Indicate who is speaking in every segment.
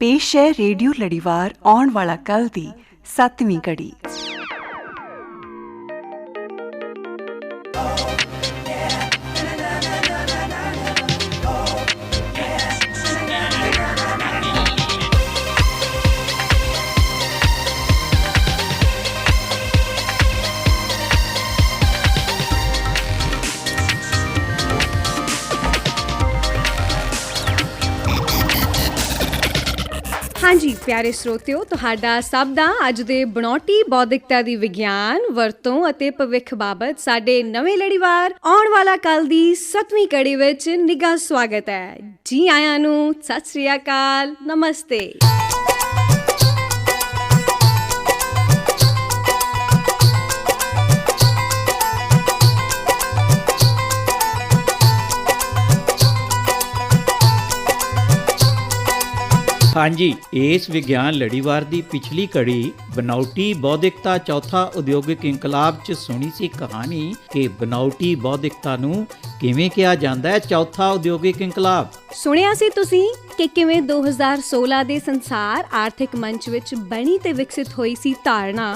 Speaker 1: पेश है रेडियो लड़ीवार आउण वाला कल दी 7वीं कड़ी।
Speaker 2: हाँ जी प्यारे श्रोतिओ, तुहाडा सब दा अज दे बनौटी बौद्धिकता दी विग्यान वरतों ਅਤੇ ਭਵਿੱਖ ਬਾਬਤ ਸਾਡੇ ਨਵੇਂ ਲੜੀਵਾਰ ਆਉਣ ਵਾਲਾ ਕੱਲ ਦੀ 7ਵੀਂ ਕੜੀ ਵਿੱਚ ਨਿੱਘਾ ਸਵਾਗਤ ਹੈ। ਜੀ ਆਇਆਂ ਨੂੰ, ਸਤਿ ਸ੍ਰੀ ਅਕਾਲ, ਨਮਸਤੇ।
Speaker 3: हाँ जी, इस विज्ञान लड़ीवार की पिछली कड़ी बनावटी बौद्धिकता चौथा उद्योगिक इंकलाब च सुनी सी कहानी कि बनावटी बौद्धिकता नूं किवें किया जांदा है चौथा उद्योगिक इंकलाब।
Speaker 2: सुनिया सी तुसीं कि किवें 2016 ਦੇ ਸੰਸਾਰ ਆਰਥਿਕ ਮੰਚ ਵਿੱਚ ਬਣੀ ਤੇ ਵਿਕਸਿਤ ਹੋਈ ਸੀ ਧਾਰਨਾ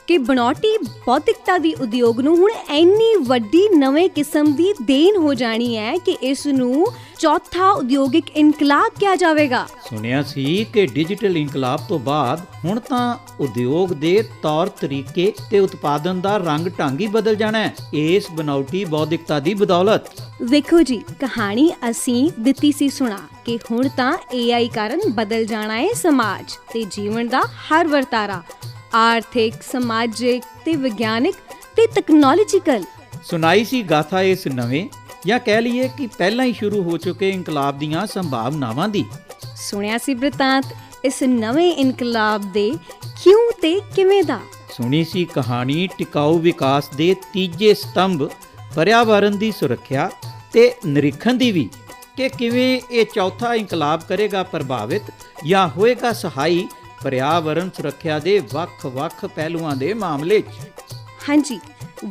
Speaker 2: ਕਿ ਬਣੌਟੀ ਬੌਧਿਕਤਾ ਦੀ ਉਦਯੋਗ ਨੂੰ ਹੁਣ ਇੰਨੀ ਵੱਡੀ ਨਵੇਂ ਕਿਸਮ ਦੀ ਦੇਣ ਹੋ ਜਾਣੀ ਹੈ ਕਿ ਇਸ ਨੂੰ ਚੌਥਾ ਉਦਯੋਗਿਕ ਇਨਕਲਾਬ ਕਿਹਾ ਜਾਵੇਗਾ।
Speaker 3: ਸੁਣਿਆ ਸੀ ਕਿ ਡਿਜੀਟਲ ਇਨਕਲਾਬ ਤੋਂ ਬਾਅਦ ਹੁਣ ਤਾਂ ਉਦਯੋਗ ਦੇ ਤੌਰ ਤਰੀਕੇ ਤੇ ਉਤਪਾਦਨ ਦਾ ਰੰਗ ਢੰਗ ਹੀ ਬਦਲ ਜਾਣਾ ਹੈ ਇਸ ਬਣੌਟੀ ਬੌਧਿਕਤਾ ਦੀ ਬਦੌਲਤ।
Speaker 2: ਵੇਖੋ ਜੀ, ਕਹਾਣੀ ਅਸੀਂ ਦਿੱਤੀ ਸੀ ਸੁਣਾ ਕਿ ਹੁਣ ਤਾਂ AI ਕਾਰਨ ਬਦਲ ਜਾਣਾ ਹੈ ਸਮਾਜ ਤੇ ਜੀਵਨ ਦਾ ਹਰ ਵਰਤਾਰਾ, ਆਰਥਿਕ, ਸਮਾਜਿਕ ਤੇ ਵਿਗਿਆਨਿਕ ਤੇ ਟੈਕਨੋਲੋਜੀਕਲ। ਸੁਣਾਈ
Speaker 3: ਸੀ ਗਾਥਾ ਇਸ ਨਵੇਂ ਜਾਂ ਕਹਿ ਲਈਏ ਕਿ ਪਹਿਲਾਂ ਹੀ ਸ਼ੁਰੂ ਹੋ ਚੁੱਕੇ ਇਨਕਲਾਬ ਦੀਆਂ ਸੰਭਾਵਨਾਵਾਂ ਦੀ।
Speaker 2: ਸੁਣਿਆ ਸੀ ਬ੍ਰਿਤਾਂਤ ਇਸ ਨਵੇਂ ਇਨਕਲਾਬ ਦੇ ਕਿਉਂ ਤੇ ਕਿਵੇਂ ਦਾ।
Speaker 3: ਸੁਣੀ ਸੀ ਕਹਾਣੀ ਟਿਕਾਊ ਵਿਕਾਸ ਦੇ ਤੀਜੇ ਸਤੰਭ ਪਰਿਆਵਰਨ ਦੀ ਸੁਰੱਖਿਆ ਤੇ ਨਿਰੀਖਣ ਦੀ ਵੀ ਕਿ ਕਿਵੇਂ ਇਹ ਚੌਥਾ ਇਨਕਲਾਬ ਕਰੇਗਾ ਪ੍ਰਭਾਵਿਤ ਜਾਂ ਹੋਏਗਾ ਸਹਾਈ ਪਰਿਆਵਰਨ ਸੁਰੱਖਿਆ ਦੇ ਵੱਖ-ਵੱਖ ਪਹਿਲੂਆਂ ਦੇ ਮਾਮਲੇ 'ਚ।
Speaker 2: ਹਾਂਜੀ,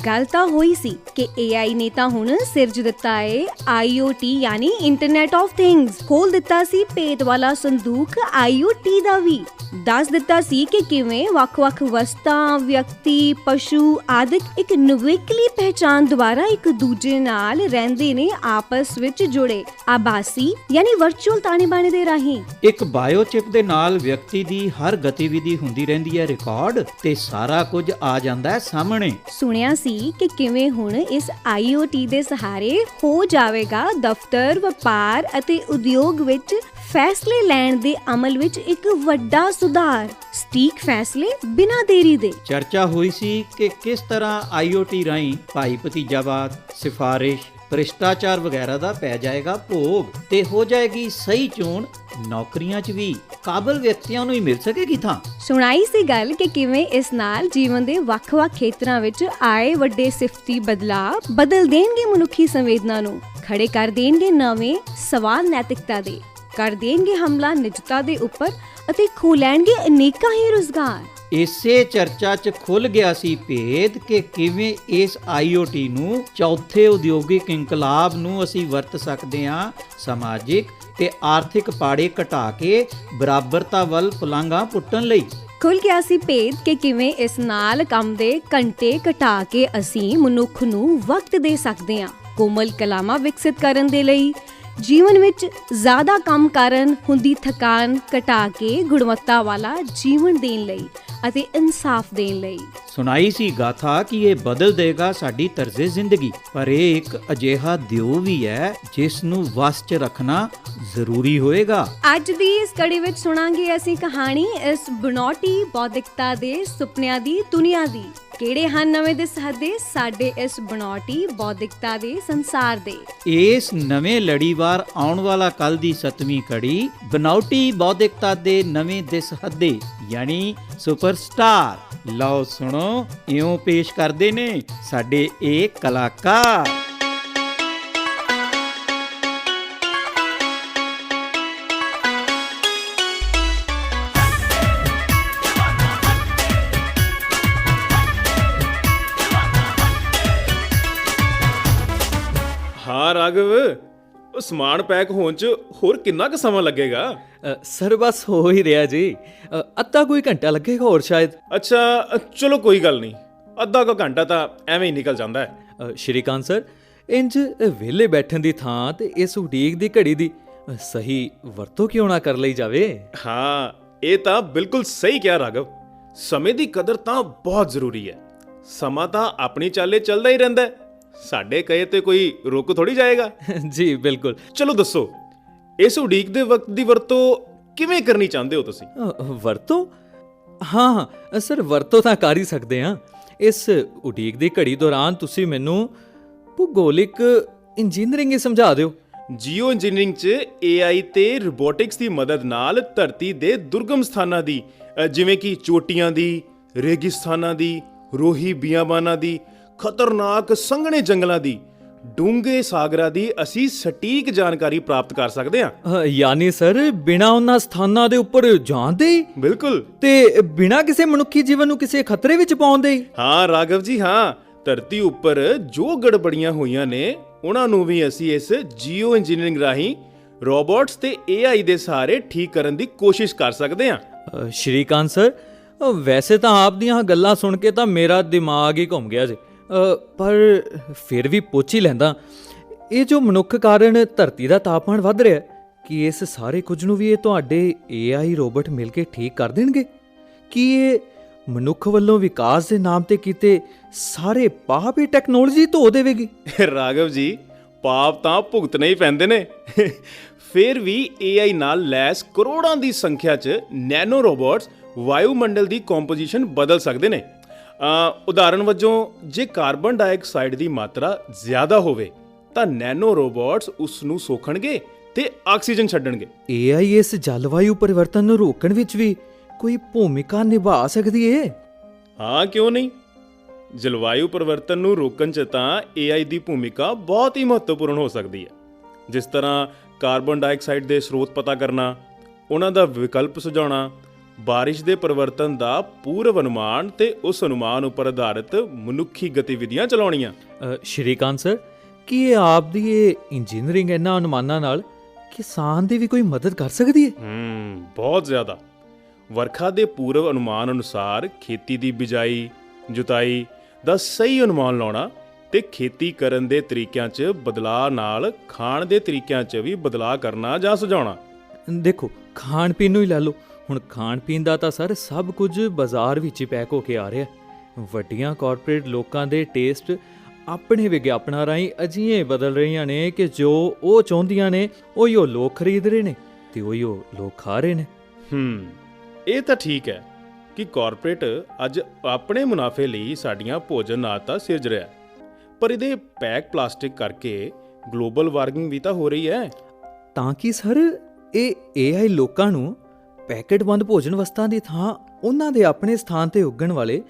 Speaker 2: ਗੱਲ ਤਾਂ ਹੋਈ ਸੀ ਕਿ AI ਨੇ ਤਾਂ ਹੁਣ ਸਿਰਜ ਦਿੱਤਾ ਏ IoT ਯਾਨੀ ਇੰਟਰਨੈਟ ਆਫ ਥਿੰਗਸ। ਖੋਲ ਦਿੱਤਾ ਸੀ ਭੇਦ ਵਾਲਾ ਸੰਦੂਕ IoT ਦਾ ਵੀ। ਦੱਸ ਦਿੱਤਾ ਸੀ ਕਿ ਕਿਵੇਂ ਵੱਖ-ਵੱਖ ਵਸਤਾਂ, ਵਿਅਕਤੀ, ਪਸ਼ੂ ਆਦਿ ਇੱਕ ਨਿਵੇਕਲੀ ਪਹਿਚਾਣ ਦੁਆਰਾ ਇੱਕ ਦੂਜੇ ਨਾਲ ਰਹਿੰਦੇ ਨੇ, ਆਪਸ ਵਿੱਚ ਜੁੜੇ ਆਭਾਸੀ ਯਾਨੀ ਵਰਚੁਅਲ ਤਾਣੇ ਬਾਣੇ ਦੇ ਰਾਹੀਂ।
Speaker 3: ਇੱਕ ਬਾਇਓਚਿਪ ਦੇ ਨਾਲ ਵਿਅਕਤੀ ਦੀ ਹਰ ਗਤੀਵਿਧੀ ਹੁੰਦੀ ਰਹਿੰਦੀ ਹੈ ਰਿਕਾਰਡ ਤੇ ਸਾਰਾ ਕੁਝ ਆ ਜਾਂਦਾ ਹੈ ਸਾਹਮਣੇ।
Speaker 2: ਸੁਣਿਆ ਸੀ ਕਿ ਕਿਵੇਂ ਹੁਣ ਇਸ IoT ਦੇ ਸਹਾਰੇ ਹੋ ਜਾਵੇਗਾ ਦਫ਼ਤਰ, ਵਪਾਰ ਅਤੇ ਉਦਯੋਗ ਵਿੱਚ ਫੈਸਲੇ ਲੈਣ ਦੇ ਅਮਲ ਵਿੱਚ ਇੱਕ ਵੱਡਾ ਸੁਧਾਰ, ਸਟੀਕ ਫੈਸਲੇ ਬਿਨਾਂ ਦੇਰੀ ਦੇ। ਚਰਚਾ
Speaker 3: ਹੋਈ ਸੀ ਕਿ ਕਿਸ ਤਰ੍ਹਾਂ IoT ਰਾਹੀਂ ਭਾਈ ਭਤੀਜਾਵਾਦ, ਸਿਫਾਰਿਸ਼, ਭ੍ਰਿਸ਼ਟਾਚਾਰ ਵਗੈਰਾ ਦਾ ਪੈ ਜਾਏਗਾ ਭੋਗ ਤੇ ਹੋ ਜਾਏਗੀ ਸਹੀ ਚੋਣ। ਨੌਕਰੀਆਂ 'ਚ ਵੀ ਕਾਬਲ ਵਿਅਕਤੀਆਂ ਨੂੰ ਹੀ ਮਿਲ ਸਕੇਗੀ ਥਾਂ।
Speaker 2: ਸੁਣਾਈ ਸੀ ਗੱਲ ਕਿ ਕਿਵੇਂ ਇਸ ਨਾਲ ਜੀਵਨ ਦੇ ਵੱਖ-ਵੱਖ ਖੇਤਰਾਂ ਵਿੱਚ ਆਏ ਵੱਡੇ ਸਿਫਤੀ ਬਦਲਾਅ ਬਦਲ ਦੇਣਗੇ ਮਨੁੱਖੀ ਸੰਵੇਦਨਾ ਨੂੰ, ਖੜੇ ਕਰ ਦੇਣਗੇ ਨਵੇਂ ਸਵਾਲ ਨੈਤਿਕਤਾ ਦੇ, ਕਰ ਦੇਣਗੇ ਹਮਲਾ ਨਿਜਤਾ ਦੇ ਉੱਪਰ ਅਤੇ ਖੋਹ ਲੈਣਗੇ ਅਨੇਕਾਂ ਹੀ ਰੁਜ਼ਗਾਰ।
Speaker 3: ਇਸੇ ਚਰਚਾ 'ਚ ਖੁੱਲ ਗਿਆ ਸੀ ਭੇਦ ਕਿ ਕਿਵੇਂ ਇਸ IoT ਨੂੰ ਚੌਥੇ ਉਦਯੋਗਿਕ ਇਨਕਲਾਬ ਨੂੰ ਅਸੀਂ ਵਰਤ ਸਕਦੇ ਹਾਂ ਸਮਾਜਿਕ ਤੇ ਆਰਥਿਕ ਪਾੜੇ ਘਟਾ ਕੇ ਬਰਾਬਰਤਾ ਵੱਲ ਪੁਲਾਂਘਾਂ ਪੁੱਟਣ ਲਈ।
Speaker 2: ਖੁੱਲ ਗਿਆ ਸੀ ਭੇਦ ਕਿ ਕਿਵੇਂ ਇਸ ਨਾਲ ਕੰਮ ਦੇ ਘੰਟੇ ਘਟਾ ਕੇ ਅਸੀਂ ਮਨੁੱਖ ਨੂੰ ਵਕਤ ਦੇ ਸਕਦੇ ਹਾਂ ਕੋਮਲ ਕਲਾਮਾਂ ਵਿਕਸਿਤ ਕਰਨ ਦੇ ਲਈ, ਜੀਵਨ ਵਿੱਚ ਜ਼ਿਆਦਾ ਕੰਮ ਕਾਰਨ ਹੁੰਦੀ ਥਕਾਨ ਘਟਾ ਕੇ ਗੁਣਵੱਤਾ ਵਾਲਾ ਜੀਵਨ ਦੇਣ ਲਈ ਅਤੇ ਇਨਸਾਫ ਦੇਣ ਲਈ।
Speaker 3: ਸੁਣਾਈ ਸੀ ਗਾਥਾ ਕਿ ਇਹ ਬਦਲ ਦੇਗਾ ਸਾਡੀ ਤਰਜ਼ੇ ਜ਼ਿੰਦਗੀ, ਪਰ ਇਹ ਇੱਕ ਅਜਿਹਾ ਦਿਓ ਵੀ ਹੈ ਜਿਸ ਨੂੰ ਵਸ 'ਚ ਰੱਖਣਾ ਜ਼ਰੂਰੀ ਹੋਏਗਾ।
Speaker 2: ਅੱਜ ਦੀ ਇਸ ਕੜੀ ਵਿੱਚ ਸੁਣਾਂਗੇ ਅਸੀਂ ਕਹਾਣੀ ਇਸ ਬਣੌਟੀ ਬੌਧਿਕਤਾ ਦੇ ਸੁਪਨਿਆਂ ਦੀ ਦੁਨੀਆ ਦੀ। ਕਿਹੜੇ ਹਨ ਨਵੇਂ ਦੇ ਸਹਦੇ ਸਾਡੇ ਇਸ ਬਣੌਟੀ ਬੌਧਿਕਤਾ ਦੇ ਸੰਸਾਰ ਦੇ।
Speaker 3: ਇਸ ਨਵੇਂ ਲੜੀਵਾਰ ਆਉਣ ਵਾਲਾ ਕੱਲ ਦੀ 7ਵੀਂ ਕੜੀ ਬਣੌਟੀ ਬੌਧਿਕਤਾ ਦੇ ਨਵੇਂ ਦੇ ਸਹਦੇ ਯਾਨੀ ਸੁਪਰਸਟਾਰ। ਲਓ ਸੁਣੋ, ਇਉਂ ਪੇਸ਼ ਕਰਦੇ ਨੇ ਸਾਡੇ ਇਹ ਕਲਾਕਾਰ।
Speaker 4: ਹਾਂ ਰਾਘਵ, ਉਹ ਸਮਾਨ ਪੈਕ ਹੋਣ 'ਚ ਹੋਰ ਕਿੰਨਾ ਕੁ ਸਮਾਂ ਲੱਗੇਗਾ?
Speaker 5: ਸਰ ਬਸ ਹੋ ਹੀ ਰਿਹਾ ਜੀ। ਅੱਧਾ ਕੋਈ ਘੰਟਾ ਲੱਗੇਗਾ ਹੋਰ ਸ਼ਾਇਦ।
Speaker 4: ਅੱਛਾ, ਚਲੋ ਕੋਈ ਗੱਲ ਨਹੀਂ, ਅੱਧਾ ਕੁ ਘੰਟਾ ਤਾਂ ਐਵੇਂ ਹੀ ਨਿਕਲ ਜਾਂਦਾ ਹੈ।
Speaker 5: ਸ਼੍ਰੀਕਾਂਤ ਸਰ, ਇੰਜ ਵਿਹਲੇ ਬੈਠਣ ਦੀ ਥਾਂ ਤੇ ਇਸ ਉਡੀਕ ਦੀ ਘੜੀ ਦੀ ਸਹੀ ਵਰਤੋਂ ਕਿਉਂ ਨਾ ਕਰ ਲਈ ਜਾਵੇ?
Speaker 4: ਹਾਂ, ਇਹ ਤਾਂ ਬਿਲਕੁਲ ਸਹੀ ਕਿਹਾ ਰਾਘਵ। ਸਮੇਂ ਦੀ ਕਦਰ ਤਾਂ ਬਹੁਤ ਜ਼ਰੂਰੀ ਹੈ। ਸਮਾਂ ਤਾਂ ਆਪਣੀ ਚਾਲੇ ਚੱਲਦਾ ਹੀ ਰਹਿੰਦਾ ਹੈ, ਸਾਡੇ ਕਹੇ ਤੇ ਕੋਈ ਰੁਕ ਥੋੜੀ ਜਾਏਗਾ।
Speaker 5: ਜੀ ਬਿਲਕੁਲ।
Speaker 4: ਚਲੋ ਦੱਸੋ, ਇਸ ਉਡੀਕ ਦੇ ਵਕਤ ਦੀ ਵਰਤੋਂ ਕਿਵੇਂ ਕਰਨੀ ਚਾਹੁੰਦੇ ਹੋ ਤੁਸੀਂ?
Speaker 5: ਵਰਤੋਂ? ਹਾਂ ਸਰ, ਵਰਤੋਂ ਤਾਂ ਕਰ ਹੀ ਸਕਦੇ ਹਾਂ। ਇਸ ਉਡੀਕ ਦੀ ਘੜੀ ਦੌਰਾਨ ਤੁਸੀਂ ਮੈਨੂੰ ਭੂਗੋਲਿਕ ਇੰਜੀਨੀਅਰਿੰਗ ਹੀ ਸਮਝਾ ਦਿਓ।
Speaker 4: ਜੀਓ ਇੰਜੀਨੀਅਰਿੰਗ 'ਚ AI ਤੇ ਰੋਬੋਟਿਕਸ ਦੀ ਮਦਦ ਨਾਲ ਧਰਤੀ ਦੇ ਦੁਰਗਮ ਸਥਾਨਾਂ ਦੀ, ਜਿਵੇਂ ਕਿ ਚੋਟੀਆਂ ਦੀ, ਰੇਗਿਸਤਾਨਾਂ ਦੀ, ਰੋਹੀ ਬਿਆਬਾਨਾਂ ਦੀ, ਖਤਰਨਾਕ ਸੰਘਣੇ ਜੰਗਲਾਂ ਦੀ, ਡੂੰਘੇ ਸਾਗਰਾਂ ਦੀ ਅਸੀਂ ਸਟੀਕ ਜਾਣਕਾਰੀ ਪ੍ਰਾਪਤ ਕਰ ਸਕਦੇ ਹਾਂ।
Speaker 5: ਯਾਨੀ ਸਰ ਬਿਨਾਂ ਉਹਨਾਂ ਸਥਾਨਾਂ ਦੇ ਉੱਪਰ ਜਾਣ ਦੇ ਹੀ?
Speaker 4: ਬਿਲਕੁਲ।
Speaker 5: ਤੇ ਬਿਨਾਂ ਕਿਸੇ ਮਨੁੱਖੀ ਜੀਵਨ ਨੂੰ ਕਿਸੇ ਖਤਰੇ ਵਿੱਚ ਪਾਉਣ ਦੇ ਹੀ?
Speaker 4: ਹਾਂ ਰਾਘਵ ਜੀ, ਹਾਂ। ਧਰਤੀ ਉੱਪਰ ਜੋ ਗੜਬੜੀਆਂ ਹੋਈਆਂ ਨੇ ਉਹਨਾਂ ਨੂੰ ਵੀ ਅਸੀਂ ਇਸ ਜੀਓ ਇੰਜੀਨੀਅਰਿੰਗ ਰਾਹੀਂ ਰੋਬੋਟਸ ਤੇ AI ਦੇ ਸਹਾਰੇ ਠੀਕ ਕਰਨ ਦੀ ਕੋਸ਼ਿਸ਼ ਕਰ ਸਕਦੇ ਹਾਂ।
Speaker 5: ਸ਼੍ਰੀਕਾਂਤ ਸਰ, ਵੈਸੇ ਤਾਂ ਆਪ ਦੀਆਂ ਗੱਲਾਂ ਸੁਣ ਕੇ ਤਾਂ ਮੇਰਾ ਦਿਮਾਗ ਹੀ ਘੁੰਮ ਗਿਆ ਜੀ, ਪਰ ਫਿਰ ਵੀ ਪੁੱਛ ਹੀ ਲੈਂਦਾ, ਇਹ ਜੋ ਮਨੁੱਖ ਕਾਰਨ ਧਰਤੀ ਦਾ ਤਾਪਮਾਨ ਵੱਧ ਰਿਹਾ, ਕੀ ਇਸ ਸਾਰੇ ਕੁਝ ਨੂੰ ਵੀ ਇਹ ਤੁਹਾਡੇ AI ਰੋਬੋਟ ਮਿਲ ਕੇ ਠੀਕ ਕਰ ਦੇਣਗੇ? ਕੀ ਇਹ ਮਨੁੱਖ ਵੱਲੋਂ ਵਿਕਾਸ ਦੇ ਨਾਮ ਤੇ ਕੀਤੇ ਸਾਰੇ ਪਾਪ ਹੀ ਟੈਕਨੋਲੋਜੀ ਧੋ ਦੇਵੇਗੀ?
Speaker 4: ਰਾਘਵ ਜੀ, ਪਾਪ ਤਾਂ ਭੁਗਤਣੇ ਹੀ ਪੈਂਦੇ ਨੇ। ਫਿਰ ਵੀ AI ਨਾਲ ਲੈਸ ਕਰੋੜਾਂ ਦੀ ਸੰਖਿਆ 'ਚ ਨੈਨੋ ਰੋਬੋਟਸ ਵਾਯੂਮੰਡਲ ਦੀ ਕੰਪੋਜੀਸ਼ਨ ਬਦਲ ਸਕਦੇ ਨੇ। ਉਦਾਹਰਨ ਵਜੋਂ, ਜੇ ਕਾਰਬਨ ਡਾਈਆਕਸਾਈਡ ਦੀ ਮਾਤਰਾ ਜ਼ਿਆਦਾ ਹੋਵੇ ਤਾਂ ਨੈਨੋ ਰੋਬੋਟਸ ਉਸ ਨੂੰ ਸੋਖਣਗੇ ਤੇ ਆਕਸੀਜਨ ਛੱਡਣਗੇ।
Speaker 5: AI ਇਸ ਜਲਵਾਯੂ ਪਰਿਵਰਤਨ ਨੂੰ ਰੋਕਣ ਵਿੱਚ ਵੀ ਕੋਈ ਭੂਮਿਕਾ ਨਿਭਾ ਸਕਦੀ ਏ?
Speaker 4: ਹਾਂ, ਕਿਉਂ ਨਹੀਂ। ਜਲਵਾਯੂ ਪਰਿਵਰਤਨ ਨੂੰ ਰੋਕਣ 'ਚ ਤਾਂ AI ਦੀ ਭੂਮਿਕਾ ਬਹੁਤ ਹੀ ਮਹੱਤਵਪੂਰਨ ਹੋ ਸਕਦੀ ਹੈ। ਜਿਸ ਤਰ੍ਹਾਂ ਕਾਰਬਨ ਡਾਈਆਕਸਾਈਡ ਦੇ ਸਰੋਤ ਪਤਾ ਕਰਨਾ, ਉਹਨਾਂ ਦਾ ਵਿਕਲਪ ਸੁਝਾਉਣਾ, ਬਾਰਿਸ਼ ਦੇ ਪਰਿਵਰਤਨ ਦਾ ਪੂਰਵ ਅਨੁਮਾਨ ਤੇ ਉਸ ਅਨੁਮਾਨ ਉੱਪਰ ਆਧਾਰਿਤ ਮਨੁੱਖੀ ਗਤੀਵਿਧੀਆਂ ਚਲਾਉਣੀਆਂ।
Speaker 5: ਸ਼੍ਰੀਕਾਂਤ ਸਰ, ਕੀ ਇਹ ਆਪ ਦੀ ਇਹ ਇੰਜੀਨੀਅਰਿੰਗ ਇਹਨਾਂ ਅਨੁਮਾਨਾਂ ਨਾਲ ਕਿਸਾਨ ਦੀ ਵੀ ਕੋਈ ਮਦਦ ਕਰ ਸਕਦੀ ਹੈ?
Speaker 4: ਬਹੁਤ ਜ਼ਿਆਦਾ। ਵਰਖਾ ਦੇ ਪੂਰਵ ਅਨੁਮਾਨ ਅਨੁਸਾਰ ਖੇਤੀ ਦੀ ਬਿਜਾਈ, ਜੁਤਾਈ ਦਾ ਸਹੀ ਅਨੁਮਾਨ ਲਾਉਣਾ ਤੇ ਖੇਤੀ ਕਰਨ ਦੇ ਤਰੀਕਿਆਂ 'ਚ ਬਦਲਾਅ ਨਾਲ ਖਾਣ ਦੇ ਤਰੀਕਿਆਂ 'ਚ ਵੀ ਬਦਲਾਅ ਕਰਨਾ ਜਾਂ ਸੁਝਾਉਣਾ।
Speaker 5: ਦੇਖੋ, ਖਾਣ ਪੀਣ ਨੂੰ ਹੀ ਲੈ ਲਓ। ਹੁਣ ਖਾਣ ਪੀਣ ਦਾ ਤਾਂ ਸਰ ਸਭ ਕੁਝ ਬਾਜ਼ਾਰ ਵਿੱਚ ਹੀ ਪੈਕ ਹੋ ਕੇ ਆ ਰਿਹਾ। ਵੱਡੀਆਂ ਕਾਰਪੋਰੇਟ ਲੋਕਾਂ ਦੇ ਟੇਸਟ ਆਪਣੇ ਵਿਗਿਆਪਨਾਂ ਰਾਹੀਂ ਅਜਿਹੇ ਬਦਲ ਰਹੀਆਂ ਨੇ ਕਿ ਜੋ ਉਹ ਚਾਹੁੰਦੀਆਂ ਨੇ ਉਹੀ ਉਹ ਲੋਕ ਖਰੀਦ ਰਹੇ ਨੇ ਤੇ ਉਹੀ ਉਹ ਲੋਕ ਖਾ ਰਹੇ ਨੇ।
Speaker 4: ਇਹ ਤਾਂ ਠੀਕ ਹੈ ਕਿ ਕਾਰਪੋਰੇਟ ਅੱਜ ਆਪਣੇ ਮੁਨਾਫੇ ਲਈ ਸਾਡੀਆਂ ਭੋਜਨ ਆਦਤਾਂ ਸਿਰਜ ਰਿਹਾ, ਪਰ ਇਹਦੇ ਪੈਕ ਪਲਾਸਟਿਕ ਕਰਕੇ ਗਲੋਬਲ ਵਾਰਮਿੰਗ ਵੀ ਤਾਂ ਹੋ ਰਹੀ ਹੈ।
Speaker 5: ਤਾਂ ਕਿ ਸਰ ਇਹ AI ਲੋਕਾਂ ਨੂੰ ਪੈਕੇਟ ਬੰਦ ਭੋਜਨ ਵਸਤਾਂ ਦੀ ਥਾਂ ਉਹਨਾਂ ਦੇ ਆਪਣੇ ਸਥਾਨ ਤੇ ਉੱਗਣ ਵਾਲੇ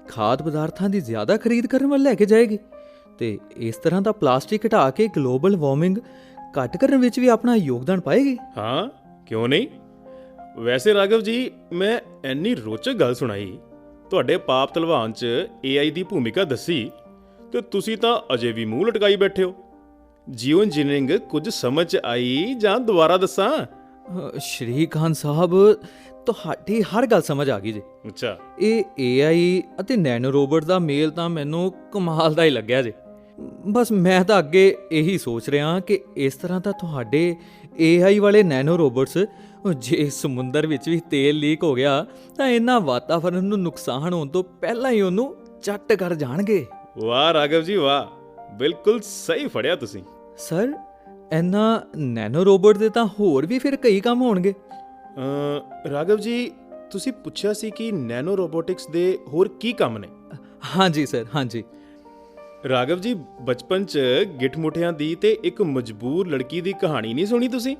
Speaker 5: ਖਾਦ ਪਦਾਰਥਾਂ ਦੀ ਜ਼ਿਆਦਾ ਖਰੀਦ ਕਰਨ ਵੱਲ ਲੈ ਕੇ ਜਾਏਗੀ ਤੇ ਇਸ ਤਰ੍ਹਾਂ ਦਾ ਪਲਾਸਟਿਕ ਹਟਾ ਕੇ ਗਲੋਬਲ ਵਾਰਮਿੰਗ ਘੱਟ ਕਰਨ ਵਿੱਚ ਵੀ ਆਪਣਾ ਯੋਗਦਾਨ ਪਾਏਗੀ।
Speaker 4: ਹਾਂ, ਕਿਉਂ ਨਹੀਂ। ਵੈਸੇ ਰਾਘਵ ਜੀ, ਮੈਂ ਇੰਨੀ ਰੋਚਕ ਗੱਲ ਸੁਣਾਈ, ਤੁਹਾਡੇ ਪਾਪ ਤਲਵਾਨ 'ਚ AI ਦੀ ਭੂਮਿਕਾ ਦੱਸੀ ਤੇ ਤੁਸੀਂ ਤਾਂ ਅਜੇ ਵੀ ਮੂੰਹ ਲਟਕਾਈ ਬੈਠੇ ਹੋ। ਜੀਓ ਇੰਜੀਨੀਅਰਿੰਗ ਕੁਝ ਸਮਝ 'ਚ ਆਈ ਜਾਂ ਦੁਬਾਰਾ ਦੱਸਾਂ?
Speaker 5: ਸ਼੍ਰੀਕਾਂਤ ਸਾਹਿਬ, ਤੁਹਾਡੀ ਹਰ ਗੱਲ ਸਮਝ ਆ ਗਈ ਜੀ।
Speaker 4: ਅੱਛਾ।
Speaker 5: ਇਹ AI ਅਤੇ ਨੈਨੋ ਰੋਬੋਟ ਦਾ ਮੇਲ ਤਾਂ ਮੈਨੂੰ ਕਮਾਲ ਦਾ ਹੀ ਲੱਗਿਆ ਜੀ। ਬਸ ਮੈਂ ਤਾਂ ਅੱਗੇ ਇਹੀ ਸੋਚ ਰਿਹਾ ਕਿ ਇਸ ਤਰ੍ਹਾਂ ਤਾਂ ਤੁਹਾਡੇ AI ਵਾਲੇ ਨੈਨੋ ਰੋਬੋਟਸ ਜੇ ਸਮੁੰਦਰ ਵਿੱਚ ਵੀ ਤੇਲ ਲੀਕ ਹੋ ਗਿਆ ਤਾਂ ਇਹਨਾਂ ਵਾਤਾਵਰਣ ਨੂੰ ਨੁਕਸਾਨ ਹੋਣ ਤੋਂ ਪਹਿਲਾਂ ਹੀ ਉਹਨੂੰ ਚੱਟ ਕਰ ਜਾਣਗੇ।
Speaker 4: ਵਾਹ ਰਾਘਵ ਜੀ, ਵਾਹ, ਬਿਲਕੁਲ ਸਹੀ ਫੜਿਆ ਤੁਸੀਂ।
Speaker 5: ਸਰ, ਇਹਨਾਂ ਨੈਨੋ ਰੋਬੋਟ ਦੇ ਤਾਂ ਹੋਰ ਵੀ ਫਿਰ ਕਈ ਕੰਮ ਹੋਣਗੇ।
Speaker 4: ਰਾਘਵ ਜੀ, ਤੁਸੀਂ ਪੁੱਛਿਆ ਸੀ ਕਿ ਨੈਨੋ ਰੋਬੋਟਿਕਸ ਦੇ ਹੋਰ ਕੀ ਕੰਮ ਨੇ?
Speaker 5: ਹਾਂਜੀ ਸਰ, ਹਾਂਜੀ।
Speaker 4: ਰਾਘਵ ਜੀ, ਬਚਪਨ 'ਚ ਗਿੱਠ ਮੁੱਠਿਆਂ ਦੀ ਤੇ ਇੱਕ ਮਜਬੂਰ ਲੜਕੀ ਦੀ ਕਹਾਣੀ ਨਹੀਂ ਸੁਣੀ ਤੁਸੀਂ?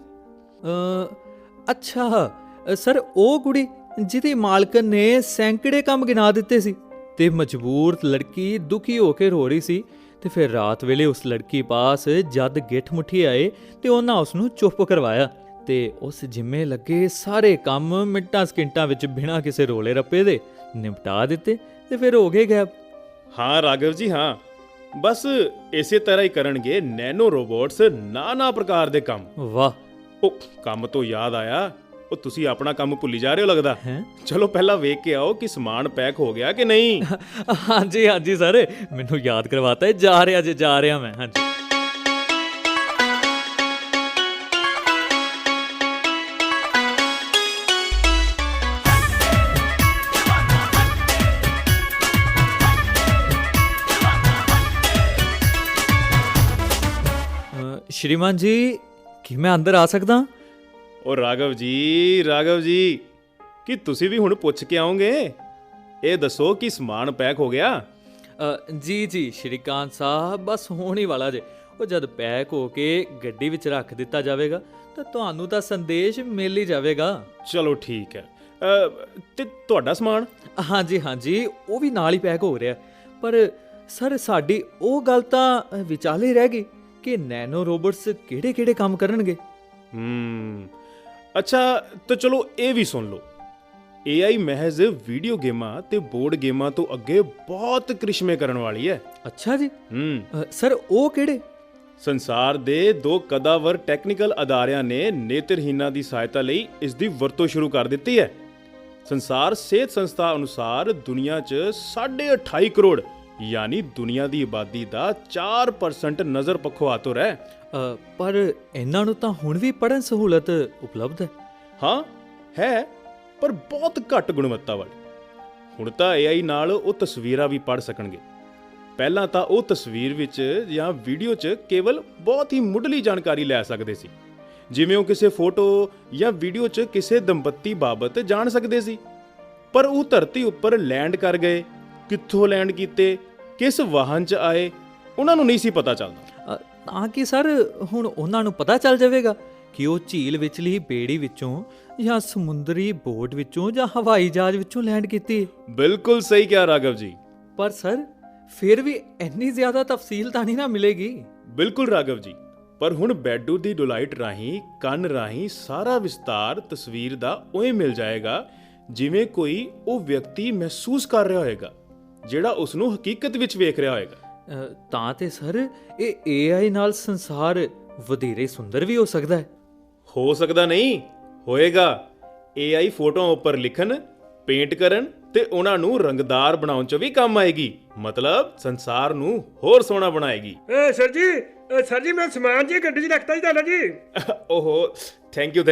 Speaker 5: ਅੱਛਾ ਸਰ, ਉਹ ਕੁੜੀ ਜਿਹਦੀ ਮਾਲਕਨ ਨੇ ਸੈਂਕੜੇ ਕੰਮ ਗਿਣਾ ਦਿੱਤੇ ਸੀ ਤੇ ਮਜਬੂਰ ਲੜਕੀ ਦੁਖੀ ਹੋ ਕੇ ਰੋ ਰਹੀ ਸੀ ਤੇ ਫਿਰ ਰਾਤ ਵੇਲੇ ਉਸ ਲੜਕੀ ਪਾਸ ਜਦ ਗਿੱਠ ਮੁੱਠੀ ਆਏ ਤੇ ਉਹਨਾਂ ਉਸ ਨੂੰ ਚੁੱਪ ਕਰਵਾਇਆ ਤੇ ਉਸ ਜਿੰਮੇ ਲੱਗੇ ਸਾਰੇ ਕੰਮ ਮਿੰਟਾਂ ਸਕਿੰਟਾਂ ਵਿੱਚ ਬਿਨਾਂ ਕਿਸੇ ਰੋਲੇ ਰੱਪੇ ਦੇ ਨਿਪਟਾ ਦਿੱਤੇ ਤੇ ਫਿਰ ਹੋ ਗਏ ਗਾਇਬ।
Speaker 4: ਹਾਂ ਰਾਘਵ ਜੀ, ਹਾਂ, ਬਸ ਇਸੇ ਤਰ੍ਹਾਂ ਹੀ ਕਰਨਗੇ ਨੈਨੋ ਰੋਬੋਟਸ ਨਾਨਾ ਪ੍ਰਕਾਰ ਦੇ ਕੰਮ।
Speaker 5: ਵਾਹ।
Speaker 4: ਉਹ ਕੰਮ ਤੋਂ ਯਾਦ ਆਇਆ, ਉਹ ਤੁਸੀਂ ਆਪਣਾ ਕੰਮ ਭੁੱਲੀ ਜਾ ਰਹੇ ਹੋ ਲੱਗਦਾ।
Speaker 5: ਹੈਂ?
Speaker 4: ਚਲੋ ਪਹਿਲਾਂ ਵੇਖ ਕੇ ਆਓ ਕਿ ਸਮਾਨ ਪੈਕ ਹੋ ਗਿਆ ਕਿ ਨਹੀਂ।
Speaker 5: ਹਾਂਜੀ ਹਾਂਜੀ ਸਰ, ਮੈਨੂੰ ਯਾਦ ਕਰਵਾਤਾ ਹੈ, ਜਾ ਰਿਹਾ ਮੈਂ। ਹਾਂਜੀ। ਸ਼੍ਰੀਮਾਨ ਜੀ, ਕੀ ਮੈਂ ਅੰਦਰ ਆ ਸਕਦਾ?
Speaker 4: ਉਹ ਰਾਘਵ ਜੀ ਕੀ ਤੁਸੀਂ ਵੀ ਹੁਣ ਪੁੱਛ ਕੇ ਆਓਗੇ? ਇਹ ਦੱਸੋ ਕਿ ਸਮਾਨ ਪੈਕ ਹੋ ਗਿਆ?
Speaker 5: ਜੀ ਸ਼੍ਰੀਕਾਂਤ ਸਾਹਿਬ, ਬਸ ਹੋਣ ਹੀ ਵਾਲਾ ਜੇ। ਉਹ ਜਦ ਪੈਕ ਹੋ ਕੇ ਗੱਡੀ ਵਿੱਚ ਰੱਖ ਦਿੱਤਾ ਜਾਵੇਗਾ ਤਾਂ ਤੁਹਾਨੂੰ ਤਾਂ ਸੰਦੇਸ਼ ਮਿਲ ਹੀ ਜਾਵੇਗਾ।
Speaker 4: ਚਲੋ ਠੀਕ ਹੈ। ਤੇ ਤੁਹਾਡਾ ਸਮਾਨ?
Speaker 5: ਹਾਂਜੀ, ਉਹ ਵੀ ਨਾਲ ਹੀ ਪੈਕ ਹੋ ਰਿਹਾ। ਪਰ ਸਰ, ਸਾਡੀ ਉਹ ਗੱਲ ਤਾਂ ਵਿਚਾਲੇ ਰਹਿ ਗਈ ਕਿ ਨੈਨੋ ਰੋਬੋਟਸ ਕਿਹੜੇ ਕੰਮ ਕਰਨਗੇ।
Speaker 4: ਅੱਛਾ, ਤਾਂ ਚਲੋ ਇਹ ਵੀ ਸੁਣ ਲਓ। AI ਮਹਿਜ਼ ਵੀਡੀਓ ਗੇਮਾਂ ਤੇ ਬੋਰਡ ਗੇਮਾਂ ਤੋਂ ਅੱਗੇ ਬਹੁਤ ਕ੍ਰਿਸ਼ਮੇ ਕਰਨ ਵਾਲੀ ਹੈ।
Speaker 5: ਅੱਛਾ ਜੀ। ਸਰ, ਉਹ ਕਿਹੜੇ?
Speaker 4: ਸੰਸਾਰ ਦੇ 2 ਕਦਾਵਰ ਟੈਕਨੀਕਲ ਅਦਾਰਿਆਂ ਨੇ ਨੇਤਰਹੀਨਾਂ ਦੀ ਸਹਾਇਤਾ ਲਈ ਇਸ ਦੀ ਵਰਤੋਂ ਸ਼ੁਰੂ ਕਰ ਦਿੱਤੀ ਹੈ। ਸੰਸਾਰ ਸਿਹਤ ਸੰਸਥਾ ਅਨੁਸਾਰ ਦੁਨੀਆ 'ਚ 28.5 ਕਰੋੜ ਯਾਨੀ ਦੁਨੀਆ ਦੀ ਆਬਾਦੀ ਦਾ 4% ਨਜ਼ਰ ਪੱਖੋਂ ਆਤੁਰ ਹੈ।
Speaker 5: ਪਰ ਇਹਨਾਂ ਨੂੰ ਤਾਂ ਹੁਣ ਵੀ ਪੜ੍ਹਨ ਸਹੂਲਤ ਉਪਲਬਧ ਹੈ।
Speaker 4: ਹਾਂ ਹੈ, ਪਰ ਬਹੁਤ ਘੱਟ ਗੁਣਵੱਤਾ ਵਾਲੀ। ਹੁਣ ਤਾਂ AI ਨਾਲ ਉਹ ਤਸਵੀਰਾਂ ਵੀ ਪੜ੍ਹ ਸਕਣਗੇ। ਪਹਿਲਾਂ ਤਾਂ ਉਹ ਤਸਵੀਰ ਵਿੱਚ ਜਾਂ ਵੀਡੀਓ 'ਚ ਕੇਵਲ ਬਹੁਤ ਹੀ ਮੁੱਢਲੀ ਜਾਣਕਾਰੀ ਲੈ ਸਕਦੇ ਸੀ, ਜਿਵੇਂ ਉਹ ਕਿਸੇ ਫੋਟੋ ਜਾਂ ਵੀਡੀਓ 'ਚ ਕਿਸੇ ਦੰਪਤੀ ਬਾਬਤ ਜਾਣ ਸਕਦੇ ਸੀ। ਪਰ ਉਹ ਧਰਤੀ ਉੱਪਰ ਲੈਂਡ ਕਰ ਗਏ, ਕਿੱਥੋਂ ਲੈਂਡ ਕੀਤੇ, ਕਿਸ ਵਾਹਨ 'ਚ ਆਏ, ਉਹਨਾਂ ਨੂੰ ਨਹੀਂ ਸੀ ਪਤਾ ਚੱਲਦਾ।
Speaker 5: ਤਾਂ ਕਿ ਸਰ, ਹੁਣ ਉਹਨਾਂ ਨੂੰ ਪਤਾ ਚੱਲ ਜਾਵੇਗਾ ਕਿ ਉਹ ਝੀਲ ਵਿਚਲੀ ਬੇੜੀ ਵਿੱਚੋਂ ਜਾਂ ਸਮੁੰਦਰੀ ਬੋਟ ਵਿੱਚੋਂ ਜਾਂ ਹਵਾਈ ਜਹਾਜ਼ ਵਿੱਚੋਂ ਲੈਂਡ ਕੀਤੀ।
Speaker 4: ਬਿਲਕੁਲ ਸਹੀ ਕਿਹਾ ਰਾਘਵ ਜੀ।
Speaker 5: ਪਰ ਸਰ, ਫਿਰ ਵੀ ਇੰਨੀ ਜ਼ਿਆਦਾ ਤਫਸੀਲ ਤਾਂ ਨਹੀਂ ਨਾ ਮਿਲੇਗੀ।
Speaker 4: ਬਿਲਕੁਲ ਰਾਘਵ ਜੀ, ਪਰ ਹੁਣ ਬੈਡੂ ਦੀ ਡੋਲਾਈਟ ਰਾਹੀਂ, ਕੰਨ ਰਾਹੀਂ ਸਾਰਾ ਵਿਸਤਾਰ ਤਸਵੀਰ ਦਾ ਉਵੇਂ ਮਿਲ ਜਾਏਗਾ ਜਿਵੇਂ ਕੋਈ ਉਹ ਵਿਅਕਤੀ ਮਹਿਸੂਸ ਕਰ ਰਿਹਾ ਹੋਏਗਾ ਜਿਹੜਾ ਉਸ ਨੂੰ ਹਕੀਕਤ ਵਿੱਚ ਵੇਖ ਰਿਹਾ ਹੋਏਗਾ।
Speaker 5: ਤਾਂ ਤੇ ਸਰ, ਇਹ AI ਨਾਲ ਸੰਸਾਰ ਵਧੇਰੇ ਸੁੰਦਰ ਵੀ ਹੋ ਸਕਦਾ ਹੈ।
Speaker 4: ਹੋ ਸਕਦਾ ਨਹੀਂ, ਹੋਏਗਾ। AI ਫੋਟੋਆਂ ਉੱਪਰ ਲਿਖਣ, ਪੇਂਟ ਕਰਨ ਤੇ ਉਹਨਾਂ ਨੂੰ ਰੰਗਦਾਰ ਬਣਾਉਣ 'ਚ ਵੀ ਕੰਮ ਆਏਗੀ। ਮਤਲਬ ਸੰਸਾਰ ਨੂੰ ਹੋਰ ਸੋਹਣਾ ਬਣਾਏਗੀ।
Speaker 6: ਸਰ ਜੀ ਮੈਂ ਸਮਾਨ ਜੀ ਗੱਡੀ 'ਚ ਰੱਖਤਾ ਜੀ ਤੁਹਾਡਾ ਜੀ।
Speaker 4: ਓਹੋ, ਥੈਂਕ ਯੂ।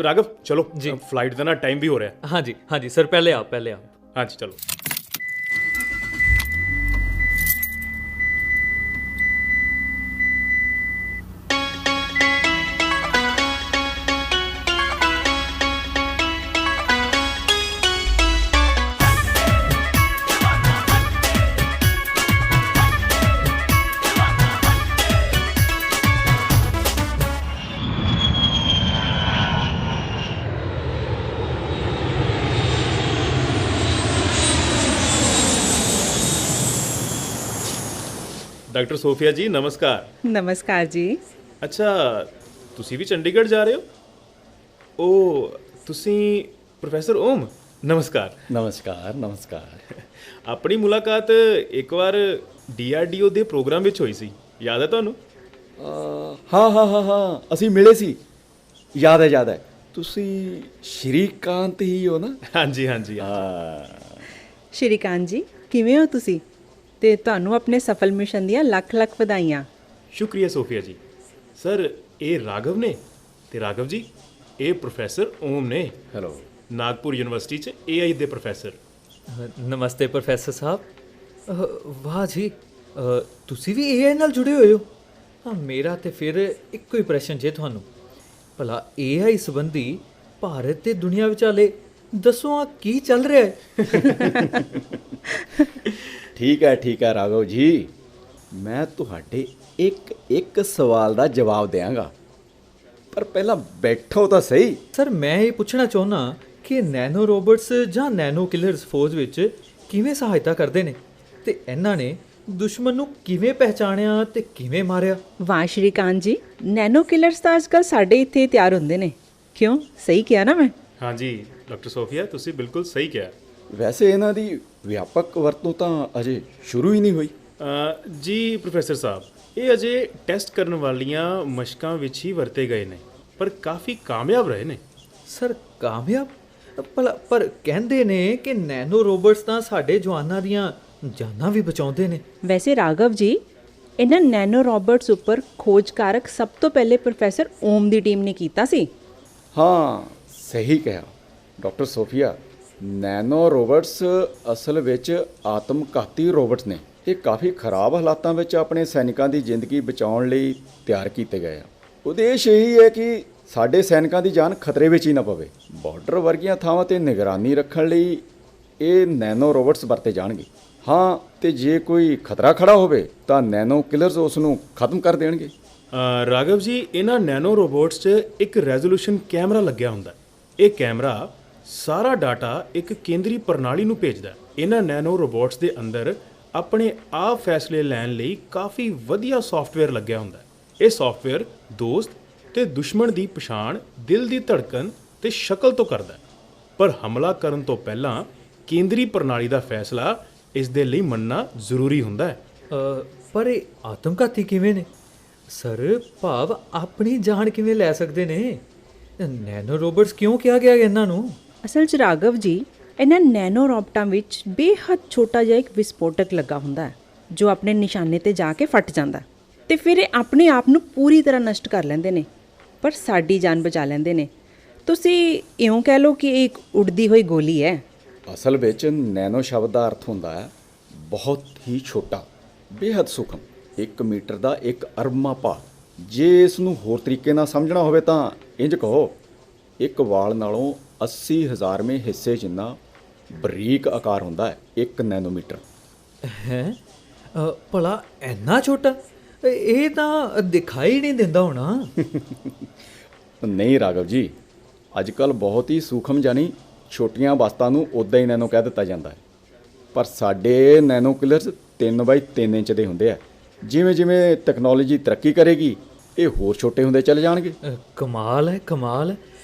Speaker 4: ਰਾਘਵ, ਚਲੋ ਫਲਾਈਟ ਦਾ ਨਾ ਟਾਈਮ ਵੀ ਹੋ ਰਿਹਾ।
Speaker 5: ਹਾਂਜੀ ਸਰ, ਪਹਿਲੇ ਆਓ।
Speaker 4: ਹਾਂਜੀ ਚਲੋ। ਡਾਕਟਰ ਸੋਫੀਆ ਜੀ, ਨਮਸਕਾਰ।
Speaker 7: ਨਮਸਕਾਰ ਜੀ।
Speaker 4: ਅੱਛਾ, ਤੁਸੀਂ ਵੀ ਚੰਡੀਗੜ੍ਹ ਜਾ ਰਹੇ ਹੋ? ਉਹ ਤੁਸੀਂ ਪ੍ਰੋਫੈਸਰ ਓਮ, ਨਮਸਕਾਰ।
Speaker 8: ਨਮਸਕਾਰ।
Speaker 4: ਆਪਣੀ ਮੁਲਾਕਾਤ ਇੱਕ ਵਾਰ DRDO ਦੇ ਪ੍ਰੋਗਰਾਮ ਵਿੱਚ ਹੋਈ ਸੀ, ਯਾਦ ਹੈ ਤੁਹਾਨੂੰ?
Speaker 8: ਹਾਂ, ਅਸੀਂ ਮਿਲੇ ਸੀ। ਯਾਦ ਹੈ। ਤੁਸੀਂ ਸ਼੍ਰੀਕਾਂਤ ਹੀ ਹੋ ਨਾ?
Speaker 4: ਹਾਂਜੀ।
Speaker 7: ਸ਼੍ਰੀਕਾਂਤ ਜੀ, ਕਿਵੇਂ ਹੋ ਤੁਸੀਂ? ਤੇ ਤੁਹਾਨੂੰ ਆਪਣੇ ਸਫਲ ਮਿਸ਼ਨ ਦੀਆਂ ਲੱਖ ਵਧਾਈਆਂ।
Speaker 4: ਸ਼ੁਕਰੀਆ ਸੋਫੀਆ ਜੀ। ਸਰ, ਇਹ ਰਾਘਵ ਨੇ, ਤੇ ਰਾਘਵ ਜੀ, ਇਹ ਪ੍ਰੋਫੈਸਰ ਓਮ ਨੇ।
Speaker 8: ਹੈਲੋ।
Speaker 4: ਨਾਗਪੁਰ ਯੂਨੀਵਰਸਿਟੀ 'ਚ AI ਦੇ ਪ੍ਰੋਫੈਸਰ।
Speaker 5: ਨਮਸਤੇ ਪ੍ਰੋਫੈਸਰ ਸਾਹਿਬ। ਵਾਹ ਜੀ, ਤੁਸੀਂ ਵੀ AI ਨਾਲ ਜੁੜੇ ਹੋਏ ਹੋ। ਮੇਰਾ ਤੇ ਫਿਰ ਇੱਕੋ ਹੀ ਪ੍ਰਸ਼ਨ ਜੇ ਤੁਹਾਨੂੰ, ਭਲਾ AI ਸੰਬੰਧੀ ਭਾਰਤ ਤੇ ਦੁਨੀਆ ਵਿਚਾਲੇ ਦੱਸੋ ਕੀ ਚੱਲ ਰਿਹਾ ਹੈ?
Speaker 8: ਠੀਕ ਹੈ ਰਾਘਵ ਜੀ, ਮੈਂ ਤੁਹਾਡੇ ਇੱਕ ਸਵਾਲ ਦਾ ਜਵਾਬ ਦਿਆਂਗਾ, ਪਰ ਪਹਿਲਾਂ ਬੈਠੋ ਤਾਂ ਸਹੀ।
Speaker 5: ਸਰ, ਮੈਂ ਇਹ ਪੁੱਛਣਾ ਚਾਹੁੰਦਾ ਕਿ ਨੈਨੋ ਰੋਬੋਟਸ ਜਾਂ ਨੈਨੋ ਕਿਲਰਸ ਫੌਜ ਵਿੱਚ ਕਿਵੇਂ ਸਹਾਇਤਾ ਕਰਦੇ ਨੇ ਤੇ ਇਹਨਾਂ ਨੇ ਦੁਸ਼ਮਣ ਨੂੰ ਕਿਵੇਂ ਪਹਿਚਾਣਿਆ ਤੇ ਕਿਵੇਂ ਮਾਰਿਆ?
Speaker 7: ਵਾਹ ਸ਼੍ਰੀਕਾਂਤ ਜੀ, ਨੈਨੋ ਕਿਲਰਸ ਤਾਂ ਅੱਜਕੱਲ ਸਾਡੇ ਇੱਥੇ ਤਿਆਰ ਹੁੰਦੇ ਨੇ। ਕਿਉਂ, ਸਹੀ ਕਿਹਾ ਨਾ ਮੈਂ?
Speaker 4: ਹਾਂਜੀ ਡਾਕਟਰ ਸੋਫੀਆ, ਤੁਸੀਂ ਬਿਲਕੁਲ ਸਹੀ ਕਿਹਾ।
Speaker 8: ਵੈਸੇ ਇਹਨਾਂ ਦੀ ਵਿਆਪਕ ਵਰਤੋਂ ਤਾਂ ਅਜੇ ਸ਼ੁਰੂ ਹੀ ਨਹੀਂ ਹੋਈ।
Speaker 4: ਜੀ ਪ੍ਰੋਫੈਸਰ ਸਾਹਿਬ, ਇਹ ਅਜੇ ਟੈਸਟ ਕਰਨ ਵਾਲੀਆਂ ਮਸ਼ਕਾਂ ਵਿੱਚ ਹੀ ਵਰਤੇ ਗਏ ਨੇ, ਪਰ ਕਾਫੀ ਕਾਮਯਾਬ ਰਹੇ ਨੇ।
Speaker 5: ਸਰ ਕਾਮਯਾਬ? ਪਰ ਕਹਿੰਦੇ ਨੇ ਕਿ ਨੈਨੋ ਰੋਬੋਟਸ ਤਾਂ ਸਾਡੇ ਜਵਾਨਾਂ ਦੀਆਂ ਜਾਨਾਂ ਵੀ ਬਚਾਉਂਦੇ ਨੇ।
Speaker 7: ਵੈਸੇ ਰਾਘਵ ਜੀ, ਇਹਨਾਂ ਨੈਨੋ ਰੋਬੋਟਸ ਉੱਪਰ ਖੋਜ ਕਾਰਕ ਸਭ ਤੋਂ ਪਹਿਲੇ ਪ੍ਰੋਫੈਸਰ ਓਮ ਦੀ ਟੀਮ ਨੇ ਕੀਤਾ ਸੀ।
Speaker 8: ਹਾਂ, ਸਹੀ ਕਿਹਾ ਡਾਕਟਰ ਸੋਫੀਆ। ਨੈਨੋ ਰੋਬੋਟਸ ਅਸਲ ਵਿੱਚ ਆਤਮਘਾਤੀ ਰੋਬੋਟਸ ਨੇ। ਇਹ ਕਾਫੀ ਖਰਾਬ ਹਾਲਾਤਾਂ ਵਿੱਚ ਆਪਣੇ ਸੈਨਿਕਾਂ ਦੀ ਜ਼ਿੰਦਗੀ ਬਚਾਉਣ ਲਈ ਤਿਆਰ ਕੀਤੇ ਗਏ ਆ। ਉਦੇਸ਼ ਇਹੀ ਹੈ ਕਿ ਸਾਡੇ ਸੈਨਿਕਾਂ ਦੀ ਜਾਨ ਖਤਰੇ ਵਿੱਚ ਹੀ ਨਾ ਪਵੇ। ਬਾਰਡਰ ਵਰਗੀਆਂ ਥਾਵਾਂ ਤੇ ਨਿਗਰਾਨੀ ਰੱਖਣ ਲਈ ਇਹ ਨੈਨੋ ਰੋਬੋਟਸ ਵਰਤੇ ਜਾਣਗੇ। ਹਾਂ, ਤੇ ਜੇ ਕੋਈ ਖਤਰਾ ਖੜਾ ਹੋਵੇ ਤਾਂ ਨੈਨੋ ਕਿਲਰਸ ਉਸ ਨੂੰ ਖਤਮ ਕਰ ਦੇਣਗੇ।
Speaker 4: ਰਾਘਵ ਜੀ, ਇਹਨਾਂ ਨੈਨੋ ਰੋਬੋਟਸ 'ਚ ਇੱਕ ਰੈਜ਼ੋਲੂਸ਼ਨ ਕੈਮਰਾ ਲੱਗਿਆ ਹੁੰਦਾ। ਇਹ ਕੈਮਰਾ ਸਾਰਾ ਡਾਟਾ ਇੱਕ ਕੇਂਦਰੀ ਪ੍ਰਣਾਲੀ ਨੂੰ ਭੇਜਦਾ। ਇਹਨਾਂ ਨੈਨੋ ਰੋਬੋਟਸ ਦੇ ਅੰਦਰ ਆਪਣੇ ਆਪ ਫੈਸਲੇ ਲੈਣ ਲਈ ਕਾਫੀ ਵਧੀਆ ਸੌਫਟਵੇਅਰ ਲੱਗਿਆ ਹੁੰਦਾ। ਇਹ ਸੌਫਟਵੇਅਰ ਦੋਸਤ ਤੇ ਦੁਸ਼ਮਣ ਦੀ ਪਛਾਣ ਦਿਲ ਦੀ ਧੜਕਨ ਤੇ ਸ਼ਕਲ ਤੋਂ ਕਰਦਾ, ਪਰ ਹਮਲਾ ਕਰਨ ਤੋਂ ਪਹਿਲਾਂ ਕੇਂਦਰੀ ਪ੍ਰਣਾਲੀ ਦਾ ਫੈਸਲਾ ਇਸ ਦੇ ਲਈ ਮੰਨਣਾ ਜ਼ਰੂਰੀ ਹੁੰਦਾ ਹੈ।
Speaker 5: ਪਰ ਇਹ ਆਤਮਘਾਤੀ ਕਿਵੇਂ ਨੇ ਸਰ? ਭਾਵ ਆਪਣੀ ਜਾਨ ਕਿਵੇਂ ਲੈ ਸਕਦੇ ਨੇ? ਨੈਨੋ ਰੋਬੋਟਸ ਕਿਉਂ ਕਿਹਾ ਗਿਆ ਇਹਨਾਂ ਨੂੰ?
Speaker 7: ਅਸਲ 'ਚ ਰਾਘਵ ਜੀ, ਇਹਨਾਂ ਨੈਨੋ ਰੋਬੋਟਾਂ ਵਿੱਚ ਬੇਹੱਦ ਛੋਟਾ ਜਿਹਾ ਇੱਕ ਵਿਸਫੋਟਕ ਲੱਗਾ ਹੁੰਦਾ ਹੈ ਜੋ ਆਪਣੇ ਨਿਸ਼ਾਨੇ ਤੇ ਜਾ ਕੇ ਫਟ ਜਾਂਦਾ ਤੇ ਫਿਰ ਇਹ ਆਪਣੇ ਆਪ ਨੂੰ ਪੂਰੀ ਤਰ੍ਹਾਂ ਨਸ਼ਟ ਕਰ ਲੈਂਦੇ ਨੇ, ਪਰ ਸਾਡੀ ਜਾਨ ਬਚਾ ਲੈਂਦੇ ਨੇ। ਤੁਸੀਂ ਇਉਂ ਕਹਿ ਲਓ ਕਿ ਇਹ ਇੱਕ ਉੱਡਦੀ ਹੋਈ ਗੋਲੀ ਹੈ।
Speaker 8: ਅਸਲ ਵਿੱਚ ਨੈਨੋ ਸ਼ਬਦ ਦਾ ਅਰਥ ਹੁੰਦਾ ਹੈ ਬਹੁਤ ਹੀ ਛੋਟਾ, ਬੇਹੱਦ ਸੂਖਮ, 1 ਮੀਟਰ ਦਾ 1 ਅਰਬਵਾਂ ਭਾਗ। ਜੇ ਇਸ ਨੂੰ ਹੋਰ ਤਰੀਕੇ ਨਾਲ ਸਮਝਣਾ ਹੋਵੇ ਤਾਂ ਇੰਜ ਕਹੋ, ਇੱਕ ਵਾਲ ਨਾਲੋਂ 80,000ਵੇਂ ਹਿੱਸੇ ਜਿੰਨਾ ਬਰੀਕ ਆਕਾਰ ਹੁੰਦਾ ਹੈ 1 ਨੈਨੋਮੀਟਰ।
Speaker 5: ਹੈ ਭਲਾ ਇੰਨਾ ਛੋਟਾ? ਇਹ ਤਾਂ ਦਿਖਾਈ ਨਹੀਂ ਦਿੰਦਾ ਹੋਣਾ।
Speaker 8: ਨਹੀਂ ਰਾਘਵ ਜੀ, ਅੱਜ ਕੱਲ੍ਹ ਬਹੁਤ ਹੀ ਸੂਖਮ ਜਾਨੀ ਛੋਟੀਆਂ ਵਸਤਾਂ ਨੂੰ ਉੱਦਾਂ ਹੀ ਨੈਨੋ ਕਹਿ ਦਿੱਤਾ ਜਾਂਦਾ ਹੈ, ਪਰ ਸਾਡੇ ਨੈਨੋ ਕਿਲਰਸ 3x3 ਇੰਚ ਦੇ ਹੁੰਦੇ ਆ। ਜਿਵੇਂ ਜਿਵੇਂ ਟੈਕਨੋਲੋਜੀ ਤਰੱਕੀ ਕਰੇਗੀ ਇਹ ਹੋਰ ਛੋਟੇ ਹੁੰਦੇ ਚਲੇ ਜਾਣਗੇ।
Speaker 5: ਕਮਾਲ ਹੈ, ਕਮਾਲ ਹੈ।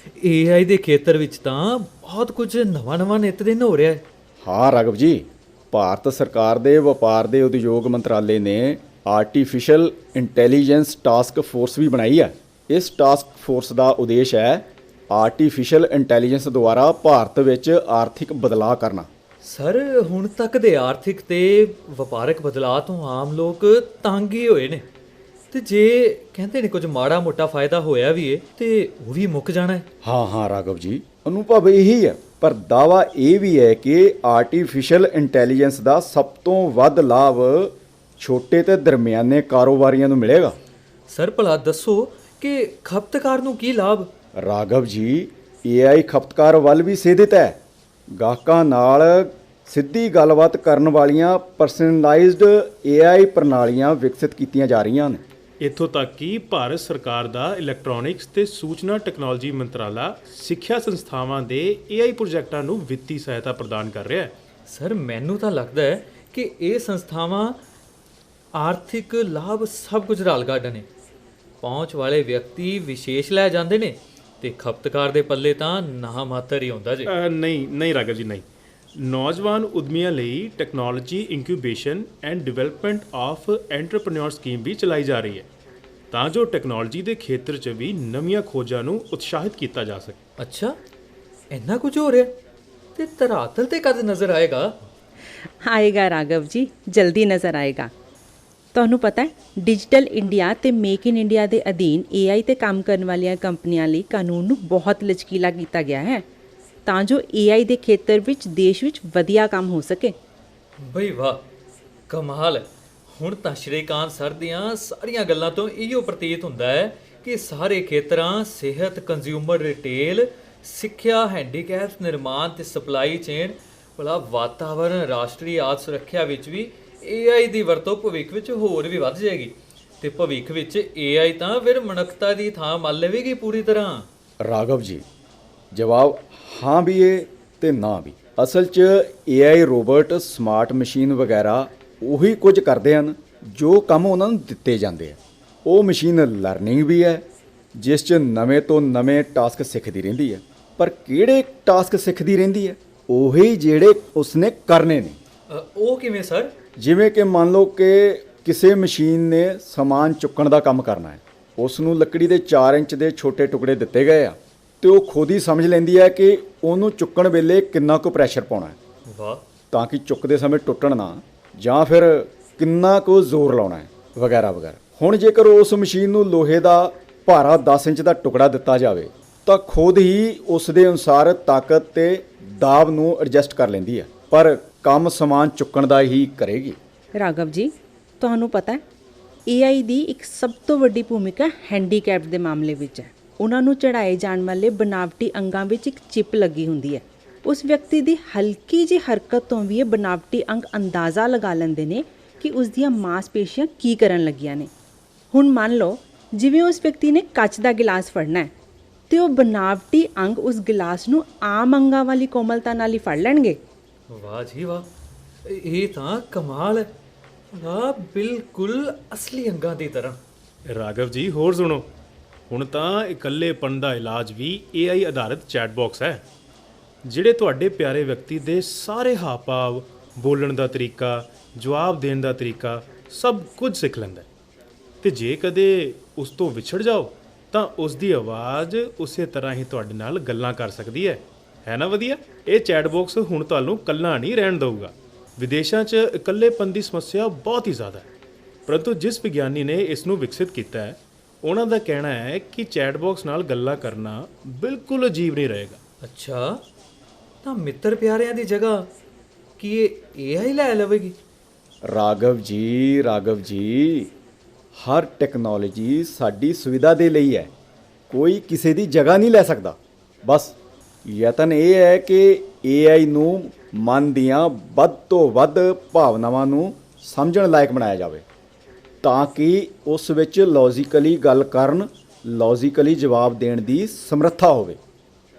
Speaker 5: AI ਦੇ ਖੇਤਰ ਵਿੱਚ ਤਾਂ ਬਹੁਤ ਕੁਝ ਨਵਾਂ ਨਿੱਤ ਦਿਨ ਹੋ ਰਿਹਾ ਹੈ।
Speaker 8: ਹਾਂ ਰਾਘਵ ਜੀ, ਭਾਰਤ ਸਰਕਾਰ ਦੇ ਵਪਾਰ ਦੇ ਉਦਯੋਗ ਮੰਤਰਾਲੇ ਨੇ ਆਰਟੀਫਿਸ਼ੀਅਲ ਇੰਟੈਲੀਜੈਂਸ ਟਾਸਕ ਫੋਰਸ ਵੀ ਬਣਾਈ ਹੈ। ਇਸ ਟਾਸਕ ਫੋਰਸ ਦਾ ਉਦੇਸ਼ ਹੈ ਆਰਟੀਫਿਸ਼ੀਅਲ ਇੰਟੈਲੀਜੈਂਸ ਦੁਆਰਾ ਭਾਰਤ ਵਿੱਚ ਆਰਥਿਕ ਬਦਲਾਅ ਕਰਨਾ।
Speaker 5: ਸਰ, ਹੁਣ ਤੱਕ ਦੇ ਆਰਥਿਕ ਤੇ ਵਪਾਰਕ ਬਦਲਾਅ ਤੋਂ ਆਮ ਲੋਕ ਤੰਗ ਹੀ ਹੋਏ ਨੇ, ਤੇ ਜੇ ਕਹਿੰਦੇ ਨੇ ਕੁਝ ਮਾੜਾ ਮੋਟਾ ਫਾਇਦਾ ਹੋਇਆ ਵੀ ਏ ਤੇ ਉਹ ਵੀ ਮੁੱਕ ਜਾਣਾ ਹੈ।
Speaker 8: ਹਾਂ ਰਾਘਵ ਜੀ, ਅਨੁਭਵ ਇਹੀ ਹੈ, ਪਰ ਦਾਅਵਾ ਇਹ ਵੀ ਹੈ ਕਿ ਆਰਟੀਫਿਸ਼ੀਅਲ ਇੰਟੈਲੀਜੈਂਸ ਦਾ ਸਭ ਤੋਂ ਵੱਧ ਲਾਭ ਛੋਟੇ ਤੇ ਦਰਮਿਆਨੇ ਕਾਰੋਬਾਰੀਆਂ ਨੂੰ ਮਿਲੇਗਾ।
Speaker 5: ਸਰ ਭਲਾ ਦੱਸੋ ਕਿ ਖਪਤਕਾਰ ਨੂੰ ਕੀ ਲਾਭ?
Speaker 8: ਰਾਘਵ ਜੀ, AI ਖਪਤਕਾਰ ਵੱਲ ਵੀ ਸੇਧਿਤ ਹੈ। ਗਾਹਕਾਂ ਨਾਲ ਸਿੱਧੀ ਗੱਲਬਾਤ ਕਰਨ ਵਾਲੀਆਂ ਪਰਸਨਲਾਈਜ਼ਡ AI ਪ੍ਰਣਾਲੀਆਂ ਵਿਕਸਿਤ ਕੀਤੀਆਂ ਜਾ ਰਹੀਆਂ ਹਨ।
Speaker 4: ਇੱਥੋਂ ਤੱਕ ਕਿ ਭਾਰਤ ਸਰਕਾਰ ਦਾ ਇਲੈਕਟ੍ਰੋਨਿਕਸ ਤੇ ਸੂਚਨਾ ਟੈਕਨੋਲੋਜੀ ਮੰਤਰਾਲਾ ਸਿੱਖਿਆ ਸੰਸਥਾਵਾਂ ਦੇ AI ਪ੍ਰੋਜੈਕਟਾਂ ਨੂੰ ਵਿੱਤੀ ਸਹਾਇਤਾ ਪ੍ਰਦਾਨ ਕਰ ਰਿਹਾ ਹੈ।
Speaker 5: ਸਰ, ਮੈਨੂੰ ਤਾਂ ਲੱਗਦਾ ਹੈ ਕਿ ਇਹ ਸੰਸਥਾਵਾਂ ਆਰਥਿਕ ਲਾਭ ਸਭ ਕੁਝ ਰਲ ਕੱਢ ਨੇ। ਪਹੁੰਚ ਵਾਲੇ ਵਿਅਕਤੀ ਵਿਸ਼ੇਸ਼ ਲੈ ਜਾਂਦੇ ਨੇ ਤੇ ਖਪਤਕਾਰ ਦੇ ਪੱਲੇ ਤਾਂ ਨਾ ਮਾਤਰ ਹੀ ਹੁੰਦਾ ਜੀ।
Speaker 4: ਨਹੀਂ ਰਾਘਵ ਜੀ, ਨਹੀਂ। ਨੌਜਵਾਨ ਉਦਮੀਆਂ ਲਈ technology incubation and development of entrepreneur scheme ਵੀ ਚਲਾਈ ਜਾ ਰਹੀ ਹੈ ਤਾਂ ਜੋ ਟੈਕਨੋਲੋਜੀ ਦੇ ਖੇਤਰ 'ਚ ਵੀ ਨਵੀਆਂ ਖੋਜਾਂ ਨੂੰ ਉਤਸ਼ਾਹਿਤ ਕੀਤਾ ਜਾ ਸਕੇ।
Speaker 5: ਅੱਛਾ, ਇੰਨਾ ਕੁਝ ਹੋ ਰਿਹਾ ਤੇ ਧਰਾਤਲ ਤੇ ਕਦ ਨਜ਼ਰ ਆਏਗਾ?
Speaker 7: ਆਏਗਾ ਰਾਘਵ ਜੀ, ਜਲਦੀ ਨਜ਼ਰ ਆਏਗਾ। ਤੁਹਾਨੂੰ ਪਤਾ ਹੈ, ਡਿਜੀਟਲ ਇੰਡੀਆ ਤੇ ਮੇਕ ਇਨ ਇੰਡੀਆ ਦੇ ਅਧੀਨ AI ਤੇ ਕੰਮ ਕਰਨ ਵਾਲੀਆਂ ਕੰਪਨੀਆਂ ਲਈ ਕਾਨੂੰਨ ਨੂੰ ਬਹੁਤ ਲਚਕੀਲਾ ਕੀਤਾ ਗਿਆ ਹੈ ਤਾਂ ਜੋ AI ਦੇ ਖੇਤਰ ਵਿੱਚ ਦੇਸ਼ ਵਿੱਚ ਵਧੀਆ ਕੰਮ ਹੋ ਸਕੇ।
Speaker 5: ਬਈ ਵਾਹ, ਕਮਾਲ ਹੈ। ਹੁਣ ਤਾਂ ਸ਼੍ਰੀਕਾਂਤ ਸਰ ਦੀਆਂ ਸਾਰੀਆਂ ਗੱਲਾਂ ਤੋਂ ਇਹੋ ਪ੍ਰਤੀਤ ਹੁੰਦਾ ਹੈ ਕਿ ਸਾਰੇ ਖੇਤਰਾਂ, ਸਿਹਤ, ਕੰਜ਼ਿਊਮਰ ਰਿਟੇਲ, ਸਿੱਖਿਆ, ਹੈਂਡੀਕੈਪਸ, ਨਿਰਮਾਣ ਤੇ ਸਪਲਾਈ ਚੇਨ, ਭਲਾ ਵਾਤਾਵਰਣ, ਰਾਸ਼ਟਰੀ ਆਦ ਸੁਰੱਖਿਆ ਵਿੱਚ ਵੀ AI ਦੀ ਵਰਤੋਂ ਭਵਿੱਖ ਵਿੱਚ ਹੋਰ ਵੀ ਵੱਧ ਜਾਏਗੀ ਤੇ ਭਵਿੱਖ ਵਿੱਚ AI ਤਾਂ ਫਿਰ ਮਨੁੱਖਤਾ ਦੀ ਥਾਂ ਮੰਨ ਲਵੇਗੀ ਪੂਰੀ ਤਰ੍ਹਾਂ।
Speaker 8: ਰਾਘਵ ਜੀ, ਜਵਾਬ ਹਾਂ ਵੀ ਹੈ ਤੇ ਨਾ ਵੀ। ਅਸਲ 'ਚ AI ਰੋਬੋਟ, ਸਮਾਰਟ ਮਸ਼ੀਨ ਵਗੈਰਾ ਉਹੀ ਕੁਝ ਕਰਦੇ ਹਨ ਜੋ ਕੰਮ ਉਹਨਾਂ ਨੂੰ ਦਿੱਤੇ ਜਾਂਦੇ ਆ। ਉਹ ਮਸ਼ੀਨ ਲਰਨਿੰਗ ਵੀ ਹੈ ਜਿਸ 'ਚ ਨਵੇਂ ਤੋਂ ਨਵੇਂ ਟਾਸਕ ਸਿੱਖਦੀ ਰਹਿੰਦੀ ਹੈ। ਪਰ ਕਿਹੜੇ ਟਾਸਕ ਸਿੱਖਦੀ ਰਹਿੰਦੀ ਹੈ? ਉਹੀ ਜਿਹੜੇ ਉਸਨੇ ਕਰਨੇ ਨੇ।
Speaker 5: ਉਹ ਕਿਵੇਂ ਸਰ?
Speaker 8: ਜਿਵੇਂ ਕਿ ਮੰਨ ਲਓ ਕਿ ਕਿਸੇ ਮਸ਼ੀਨ ਨੇ ਸਮਾਨ ਚੁੱਕਣ ਦਾ ਕੰਮ ਕਰਨਾ ਹੈ, ਉਸ ਨੂੰ ਲੱਕੜੀ ਦੇ 4 ਇੰਚ ਦੇ ਛੋਟੇ ਟੁਕੜੇ ਦਿੱਤੇ ਗਏ ਆ ਤੇ ਉਹ ਖੁਦ ਹੀ ਸਮਝ ਲੈਂਦੀ ਹੈ ਕਿ ਉਹਨੂੰ ਚੁੱਕਣ ਵੇਲੇ ਕਿੰਨਾ ਕੁ ਪ੍ਰੈਸ਼ਰ ਪਾਉਣਾ ਹੈ,
Speaker 5: ਵਾਹ,
Speaker 8: ਤਾਂ ਕਿ ਚੁੱਕਦੇ ਸਮੇਂ ਟੁੱਟਣ ਨਾ, ਜਾਂ ਫਿਰ ਕਿੰਨਾ ਕੁ ਜ਼ੋਰ ਲਾਉਣਾ ਹੈ, ਵਗੈਰਾ ਵਗੈਰਾ। ਹੁਣ ਜੇਕਰ ਉਸ ਮਸ਼ੀਨ ਨੂੰ ਲੋਹੇ ਦਾ ਭਾਰਾ 10 ਇੰਚ ਦਾ ਟੁਕੜਾ ਦਿੱਤਾ ਜਾਵੇ ਤਾਂ ਖੁਦ ਹੀ ਉਸ ਦੇ ਅਨੁਸਾਰ ਤਾਕਤ ਤੇ ਦਾਬ ਨੂੰ ਐਡਜਸਟ ਕਰ ਲੈਂਦੀ ਹੈ, ਪਰ ਕੰਮ ਸਮਾਨ ਚੁੱਕਣ ਦਾ ਹੀ ਕਰੇਗੀ।
Speaker 7: ਰਾਘਵ ਜੀ, ਤੁਹਾਨੂੰ ਪਤਾ ਹੈ AI ਦੀ ਇੱਕ ਸਭ ਤੋਂ ਵੱਡੀ ਭੂਮਿਕਾ ਹੈਂਡੀਕੈਪ ਦੇ ਮਾਮਲੇ ਵਿੱਚ ਹੈ। ਉਹਨਾਂ ਨੂੰ ਚੜਾਏ ਜਾਣ ਵਾਲੇ ਬਨਾਵਟੀ ਅੰਗਾਂ ਵਿੱਚ ਇੱਕ ਚਿਪ ਲੱਗੀ ਹੁੰਦੀ ਹੈ। ਉਸ ਵਿਅਕਤੀ ਦੀ ਹਲਕੀ ਜਿਹੀ ਹਰਕਤ ਤੋਂ ਵੀ ਇਹ ਬਨਾਵਟੀ ਅੰਗ ਅੰਦਾਜ਼ਾ ਲਗਾ ਲੈਂਦੇ ਨੇ ਕਿ ਉਸ ਦੀਆਂ ਮਾਸਪੇਸ਼ੀਆਂ ਕੀ ਕਰਨ ਲੱਗੀਆਂ ਨੇ। ਹੁਣ ਮੰਨ ਲਓ ਜਿਵੇਂ ਉਸ ਵਿਅਕਤੀ ਨੇ ਕੱਚ ਦਾ ਗਿਲਾਸ ਫੜਨਾ ਹੈ ਤੇ ਉਹ ਬਨਾਵਟੀ ਅੰਗ ਉਸ ਗਿਲਾਸ ਨੂੰ ਆਮ ਅੰਗਾਂ ਵਾਲੀ ਕੋਮਲਤਾ ਨਾਲ ਹੀ ਫੜ ਲੈਣਗੇ।
Speaker 5: ਵਾਹ ਜੀ ਵਾਹ, ਇਹ ਤਾਂ ਕਮਾਲ ਹੈ। ਵਾਹ, ਬਿਲਕੁਲ ਅਸਲੀ ਅੰਗਾਂ ਦੀ ਤਰ੍ਹਾਂ।
Speaker 4: ਰਾਘਵ ਜੀ ਹੋਰ ਸੁਣੋ, ਹੁਣ ਤਾਂ ਇਕੱਲੇਪਣ ਦਾ ਇਲਾਜ ਵੀ AI ਆਧਾਰਿਤ ਚੈਟ ਬਾਕਸ ਹੈ, ਜਿਹੜੇ ਤੁਹਾਡੇ ਪਿਆਰੇ ਵਿਅਕਤੀ ਦੇ ਸਾਰੇ ਹਾਵ-ਭਾਵ, ਬੋਲਣ ਦਾ ਤਰੀਕਾ, ਜਵਾਬ ਦੇਣ ਦਾ ਤਰੀਕਾ ਸਭ ਕੁਝ ਸਿੱਖ ਲੈਂਦਾ ਹੈ। ਤੇ ਜੇ ਕਦੇ ਉਸ ਤੋਂ ਵਿਛੜ ਜਾਓ ਤਾਂ ਉਸ ਦੀ ਆਵਾਜ਼ ਉਸੇ ਤਰ੍ਹਾਂ ਹੀ ਤੁਹਾਡੇ ਨਾਲ ਗੱਲਾਂ ਕਰ ਸਕਦੀ ਹੈ ਨਾ ਵਧੀਆ? ਇਹ ਚੈਟ ਬਾਕਸ ਹੁਣ ਤੁਹਾਨੂੰ ਇਕੱਲਾ ਨਹੀਂ ਰਹਿਣ ਦਊਗਾ। ਵਿਦੇਸ਼ਾਂ 'ਚ ਇਕੱਲੇਪਨ ਦੀ ਸਮੱਸਿਆ ਬਹੁਤ ਹੀ ਜ਼ਿਆਦਾ ਹੈ, ਪਰੰਤੂ ਜਿਸ ਵਿਗਿਆਨੀ ਨੇ ਇਸ ਨੂੰ ਵਿਕਸਿਤ ਕੀਤਾ ਹੈ ਉਹਨਾਂ ਦਾ ਕਹਿਣਾ ਹੈ ਕਿ ਚੈਟ ਬਾਕਸ ਨਾਲ ਗੱਲਾਂ ਕਰਨਾ ਬਿਲਕੁਲ ਅਜੀਬ ਨਹੀਂ ਰਹੇਗਾ।
Speaker 5: ਅੱਛਾ, ਤਾਂ ਮਿੱਤਰ ਪਿਆਰਿਆਂ ਦੀ ਜਗ੍ਹਾ ਕੀ ਇਹ AI ਲੈ ਲਵੇਗੀ?
Speaker 8: ਰਾਘਵ ਜੀ, ਹਰ ਟੈਕਨੋਲੋਜੀ ਸਾਡੀ ਸੁਵਿਧਾ ਦੇ ਲਈ ਹੈ, ਕੋਈ ਕਿਸੇ ਦੀ ਜਗ੍ਹਾ ਨਹੀਂ ਲੈ ਸਕਦਾ। ਬਸ ਯਤਨ ਇਹ ਹੈ ਕਿ AI ਨੂੰ ਮਨ ਦੀਆਂ ਵੱਧ ਤੋਂ ਵੱਧ ਭਾਵਨਾਵਾਂ ਨੂੰ ਸਮਝਣ ਲਾਇਕ ਬਣਾਇਆ ਜਾਵੇ, ਤਾਂ ਕਿ ਉਸ ਵਿੱਚ ਲੌਜੀਕਲੀ ਗੱਲ ਕਰਨ, ਲੌਜੀਕਲੀ ਜਵਾਬ ਦੇਣ ਦੀ ਸਮਰੱਥਾ ਹੋਵੇ।